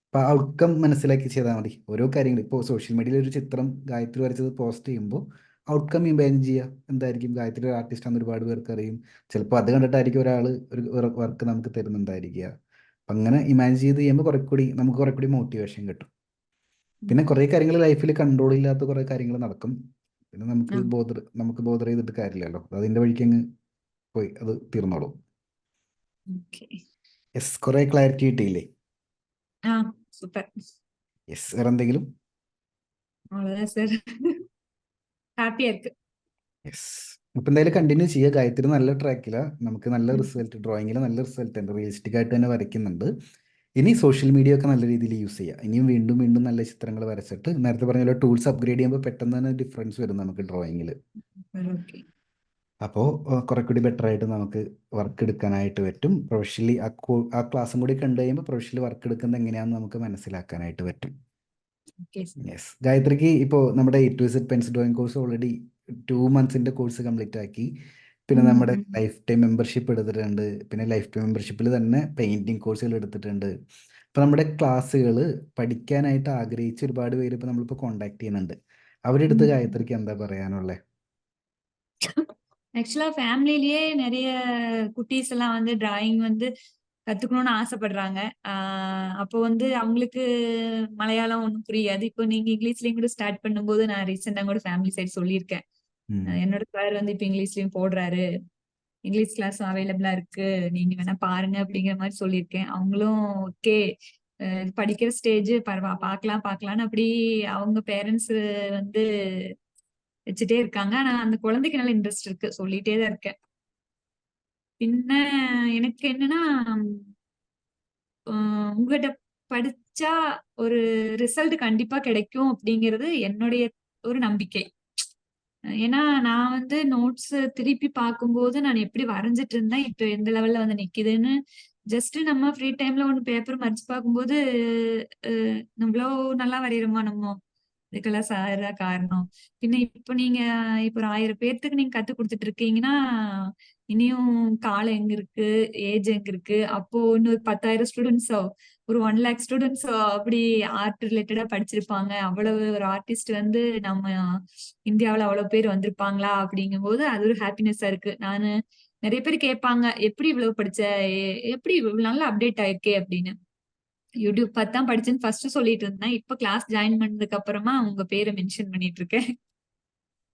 അപ്പോൾ ഔട്ട്കം മനസ്സിലാക്കി ചെയ്താൽ മതി. ഓരോ കാര്യങ്ങൾ ഇപ്പോൾ സോഷ്യൽ മീഡിയയിൽ ഒരു ചിത്രം ഗായത്രി വരച്ചത് പോസ്റ്റ് ചെയ്യുമ്പോൾ ഔട്ട്കം ഇമാജിൻ ചെയ്യുക. എന്തായിരിക്കും? ഗായത്രി ഒരു ആർട്ടിസ്റ്റാണെന്ന് ഒരുപാട് പേർക്ക് അറിയും. ചിലപ്പോൾ അത് കണ്ടിട്ടായിരിക്കും ഒരാൾ ഒരു വർക്ക് നമുക്ക് തരുന്നുണ്ടായിരിക്കുക. അപ്പം അങ്ങനെ ഇമാജിൻ ചെയ്ത് ചെയ്യുമ്പോൾ നമുക്ക് കുറെ കൂടി മോട്ടിവേഷൻ കിട്ടും. ഉം. പിന്നെ കുറേ കാര്യങ്ങൾ ലൈഫിൽ കൺട്രോൾ ഇല്ലാത്ത കുറേ കാര്യങ്ങൾ നടക്കും. പിന്നെ ആ, നമുക്ക് ബോധർ ചെയ്തിട്ട് കാര്യമില്ലല്ലോ. അതിൻ്റെ വഴിക്ക് അങ്ങ് പോയി അത് തീർന്നോളും. ഓക്കെ. യെസ്, കുറേ ക്ലാരിറ്റി കിട്ടിയില്ലേ? ആ, സൂപ്പർ. യെസ്, വേറെ എന്തെങ്കിലും? அவ்வளவுதான் சார். ஹாப்பியா இருக்கு. യെസ്. അപ്പം എന്തായാലും കണ്ടിന്യൂ ചെയ്യുക. ഗായത്രി നല്ല ട്രാക്കിലാണ്. നമുക്ക് നല്ല ഉം, റിസൾട്ട്, ഡ്രോയിങ്ങിൽ നല്ല റിസൾട്ട് ഉണ്ട്. റിയലിസ്റ്റിക് ആയിട്ട് തന്നെ വരയ്ക്കുന്നുണ്ട്. ഇനി സോഷ്യൽ മീഡിയ ഒക്കെ നല്ല രീതിയിൽ യൂസ് ചെയ്യുക. ഇനിയും വീണ്ടും വീണ്ടും നല്ല ചിത്രങ്ങൾ വരച്ചിട്ട് നേരത്തെ പറഞ്ഞ പോലെ ടൂൾസ് അപ്ഗ്രേഡ് ചെയ്യുമ്പോൾ പെട്ടെന്ന് തന്നെ ഡിഫറൻസ് വരും നമുക്ക് ഡ്രോയിങ്ങിൽ. ഓക്കെ. അപ്പോൾ കുറെ കൂടി ബെറ്റർ ആയിട്ട് നമുക്ക് വർക്ക് എടുക്കാനായിട്ട് പറ്റും. പ്രൊഫഷണലി ആ ക്ലാസ്സും കൂടി കണ്ടു കഴിയുമ്പോൾ പ്രൊഫഷണലി വർക്ക് എടുക്കുന്നത് എങ്ങനെയാണെന്ന് നമുക്ക് മനസ്സിലാക്കാനായിട്ട് പറ്റും. Okay sir. യെസ്. ഗായത്രിക്ക് ഇപ്പോൾ നമ്മുടെ A to Z pencil drawing course already 2 മന്ത്സിൻ്റെ കോഴ്സ് കംപ്ലീറ്റ് ആക്കി. പിന്നെ ഉം, നമ്മുടെ ഉം. ലൈഫ് ടൈം മെമ്പർഷിപ്പ് എടുത്തിട്ടുണ്ട്. പിന്നെ ലൈഫ് ടൈം മെമ്പർഷിപ്പിൽ തന്നെ പെയിൻറ്റിങ് കോഴ്സുകൾ എടുത്തിട്ടുണ്ട്. അപ്പോൾ നമ്മുടെ ക്ലാസ്സുകൾ പഠിക്കാനായിട്ട് ആഗ്രഹിച്ച് ഒരുപാട് പേര് ഇപ്പോൾ നമ്മളിപ്പോൾ കോൺടാക്ട് ചെയ്യുന്നുണ്ട്. അവരുടെ അടുത്ത് ഗായത്രിക്ക് എന്താ പറയാനുള്ളത്? ஆக்சுவலா ஃபேமிலிலயே நிறைய குட்டீஸ் எல்லாம் வந்து டிராயிங் வந்து கத்துக்கணும்னு ஆசைப்படுறாங்க. அப்போ வந்து அவங்களுக்கு மலையாளம் ஒண்ணும் புரியாது. இப்போ நீங்க இங்கிலீஷ்லயும் கூட ஸ்டார்ட் பண்ணும்போது நான் ரீசெண்டா கூட ஃபேமிலி சைடு சொல்லியிருக்கேன். என்னோட சார் வந்து இப்ப இங்கிலீஷ்லயும் போடுறாரு. இங்கிலீஷ் கிளாஸும் அவைலபிளா இருக்கு. நீங்க வேணா பாருங்க அப்படிங்கிற மாதிரி சொல்லியிருக்கேன். அவங்களும் ஓகே, படிக்கிற ஸ்டேஜ் பார்க்கலாம் பார்க்கலான்னு அப்படி அவங்க பேரண்ட்ஸ் வந்து வச்சுட்டே இருக்காங்க. ஆனா அந்த குழந்தைக்கு நல்ல இன்ட்ரெஸ்ட் இருக்கு. சொல்லிட்டே தான் இருக்கேன். பின்ன எனக்கு என்னன்னா, உங்ககிட்ட படிச்சா ஒரு ரிசல்ட் கண்டிப்பா கிடைக்கும் அப்படிங்கிறது என்னுடைய ஒரு நம்பிக்கை. ஏன்னா நான் வந்து நோட்ஸ் திருப்பி பார்க்கும்போது நான் எப்படி வரைஞ்சிட்டு இருந்தேன், இப்ப எந்த லெவல்ல வந்து நிக்குதுன்னு ஜஸ்ட் நம்ம ஃப்ரீ டைம்ல ஒண்ணு பேப்பர் மடிச்சு பார்க்கும்போது இவ்வளோ நல்லா வரைகிறோமா நம்ம, இதுக்கெல்லாம் சார் தான் காரணம். பின்ன இப்ப நீங்க இப்ப ஒரு 1000 பேர்த்துக்கு நீங்க கத்து கொடுத்துட்டு இருக்கீங்கன்னா, இனியும் காலம் எங்க இருக்கு, ஏஜ் எங்க இருக்கு, அப்போ இன்னொரு 10,000 ஸ்டூடெண்ட்ஸோ ஒரு 1,00,000 ஸ்டூடெண்ட்ஸோ அப்படி ஆர்ட் ரிலேட்டடா படிச்சிருப்பாங்க. அவ்வளவு ஒரு ஆர்டிஸ்ட் வந்து நம்ம இந்தியாவுல அவ்வளவு பேர் வந்திருப்பாங்களா அப்படிங்கும்போது அது ஒரு ஹாப்பினஸ்ஸா இருக்கு. நானு நிறைய பேர் கேட்பாங்க, எப்படி இவ்வளவு படிச்ச, எப்படி இவ்வளவு நல்லா அப்டேட் ஆயிருக்கே அப்படின்னு. யூடியூப் பார்த்து தான் படிச்சேன்னு ஃபர்ஸ்ட் சொல்லிட்டு இருந்தேன். இப்ப கிளாஸ் ஜாயின் பண்ணதுக்கு அப்புறமா உங்க பேரை மென்ஷன் பண்ணிட்டு இருக்கேன்.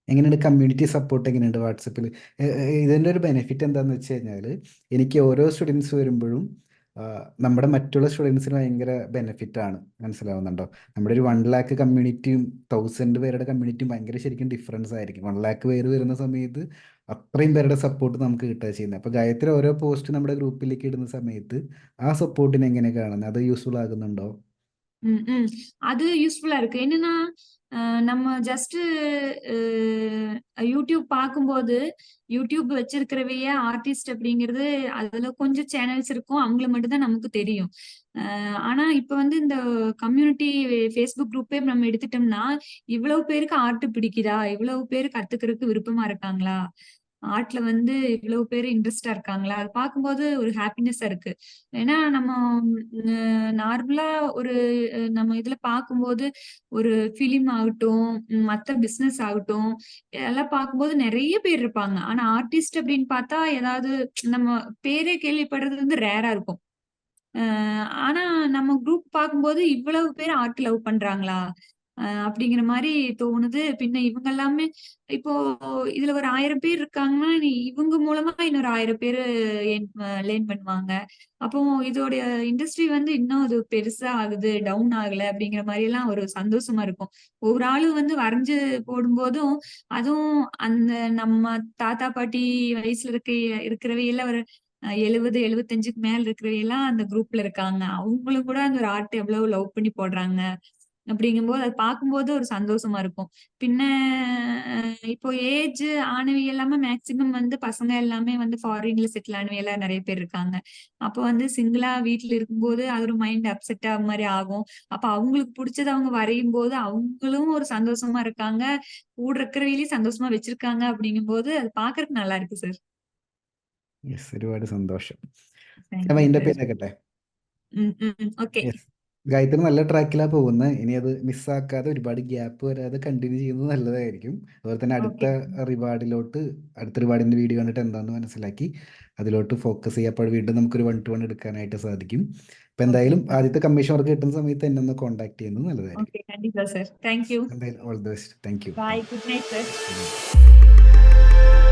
എങ്ങനെയുണ്ട് കമ്മ്യൂണിറ്റി സപ്പോർട്ട്? എങ്ങനെയുണ്ട് വാട്സപ്പിൽ? ഇതിൻ്റെ ഒരു ബെനിഫിറ്റ് എന്താണെന്ന് വെച്ച് കഴിഞ്ഞാൽ, എനിക്ക് ഓരോ സ്റ്റുഡൻസ് വരുമ്പോഴും നമ്മുടെ മറ്റുള്ള സ്റ്റുഡൻസിന് ഭയങ്കര ബെനിഫിറ്റാണ്. മനസ്സിലാവുന്നുണ്ടോ? നമ്മുടെ ഒരു 1,00,000 കമ്മ്യൂണിറ്റിയും 1,000 പേരുടെ കമ്മ്യൂണിറ്റിയും ഭയങ്കര ശരിക്കും ഡിഫറൻസ് ആയിരിക്കും. 1,00,000 പേര് വരുന്ന സമയത്ത് അത്രയും പേരുടെ സപ്പോർട്ട് നമുക്ക് കിട്ടുക ചെയ്യുന്നത്. അപ്പോൾ ഗായത്രി ഓരോ പോസ്റ്റ് നമ്മുടെ ഗ്രൂപ്പിലേക്ക് ഇടുന്ന സമയത്ത് ആ സപ്പോർട്ടിനെ എങ്ങനെ കാണുന്നത്? അത് യൂസ്ഫുൾ ആകുന്നുണ്ടോ? ம், ம். அது யூஸ்ஃபுல்லா இருக்கு. என்னன்னா, நம்ம ஜஸ்ட் யூடியூப் பார்க்கும்போது, யூடியூப் வச்சிருக்கிறவைய ஆர்டிஸ்ட் அப்படிங்கிறது அதுல கொஞ்சம் சேனல்ஸ் இருக்கும். அவங்கள மட்டும் தான் நமக்கு தெரியும். ஆனா இப்ப வந்து இந்த கம்யூனிட்டி ஃபேஸ்புக் குரூப்பே நம்ம எடுத்துட்டோம்னா, இவ்வளவு பேருக்கு ஆர்ட் பிடிக்குதா? இவ்வளவு பேர் கத்துக்கிறதுக்கு விருப்பமா இருக்காங்களா? ஆர்ட்ல வந்து இவ்வளவு பேர் இன்ட்ரெஸ்டா இருக்காங்களா, அது பார்க்கும்போது ஒரு ஹாப்பினஸ்ஸா இருக்கு. ஏன்னா நம்ம நார்மலா ஒரு நம்ம இதுல பார்க்கும்போது ஒரு ஃபிலிம் ஆகட்டும், மத்த பிசினஸ் ஆகட்டும், எல்லாம் பார்க்கும்போது நெறைய பேர் இருப்பாங்க. ஆனா ஆர்டிஸ்ட் அப்படின்னு பார்த்தா ஏதாவது நம்ம பேரே கேள்விப்படுறது வந்து ரேரா இருக்கும். அ ஆனா நம்ம குரூப் பார்க்கும்போது இவ்வளவு பேர் ஆர்ட் லவ் பண்றாங்களா? அப்படிங்கிற மாரி தோணுது. பின்ன இவங்க எல்லாமே இப்போ இதுல ஒரு 1000 பேர் இருக்காங்கன்னா, இவங்க மூலமா இன்னொரு 1000 பேரு லேர்ன் பண்ணுவாங்க. அப்போ இதோடைய இண்டஸ்ட்ரி வந்து இன்னும் அது பெருசா ஆகுது, டவுன் ஆகல அப்படிங்கிற மாரிலாம் ஒரு சந்தோஷமா இருக்கும். ஒரு ஆளு வந்து வரைஞ்சு போடும்போதும், அதுவும் அந்த நம்ம தாத்தா, பாட்டி வயசுல இருக்கிறவையெல்லாம் ஒரு 70, 75க்கு மேல இருக்கிறவையெல்லாம் அந்த குரூப்ல இருக்காங்க. அவங்களும் கூட அந்த ஒரு ஆர்ட் எவ்வளவு லவ் பண்ணி போடுறாங்க. அப்படிங்கும்போது அத பார்க்கும்போது ஒரு சந்தோஷமா இருக்கும். பின்ன இப்போ ஏஜ் ஆனவை எல்லாமே மேக்ஸிமம் வந்து பசங்க எல்லாமே வந்து ஃபாரின்ல செட்டில் ஆனவையெல்லாம் நெறைய பேர் இருக்காங்க. அப்போ வந்து சிங்கிளா வீட்ல இருக்கும்போது அது ஒரு மைண்ட் அப்செட்டா மாரி ஆகும். அப்ப அவங்களுக்கு புடிச்சத அவங்க வரையும்போது அவங்களும் ஒரு சந்தோஷமா இருக்காங்க. கூட இருக்கிறவைகளையும் சந்தோஷமா வச்சிருக்காங்க அப்படிங்கும்போது அது பார்க்கறதுக்கு நல்லா இருக்கு சார். യെസ്, ഒരുപാട് സന്തോഷം. ഞാൻ தேங்க் யூ വൈൻഡപ്പ് சார். ചെയ്തേക്കട്ടെ? ஓகേ. യെസ്. ഗായത്രി നല്ല ട്രാക്കിലാണ് പോകുന്നത്. ഇനി അത് മിസ്സാക്കാതെ ഒരുപാട് ഗ്യാപ്പ് വരാതെ കണ്ടിന്യൂ ചെയ്യുന്നത് നല്ലതായിരിക്കും. അതുപോലെ തന്നെ അടുത്ത ஓகே. റിവാർഡിലോട്ട്, അടുത്ത റിവാർഡിൻ്റെ വീഡിയോ കണ്ടിട്ട് എന്താണെന്ന് മനസ്സിലാക്കി അതിലോട്ട് ഫോക്കസ് ചെയ്യുക. അപ്പോൾ വീണ്ടും നമുക്കൊരു 1 to 1 എടുക്കാനായിട്ട് സാധിക്കും. അപ്പോൾ ஓகே എന്തായാലും சார். ആദ്യത്തെ കമ്മീഷൻ വർക്ക് കിട്ടുന്ന സമയത്ത് എന്നെ ഒന്ന് കോൺടാക്ട് ചെയ്യുന്നത് നല്ലതായിരിക്കും. ஓகே. கண்டிப்பா சார். Thank you. എന്തായാലും all the best. Thank you. Bye. Good night sir. Thank U.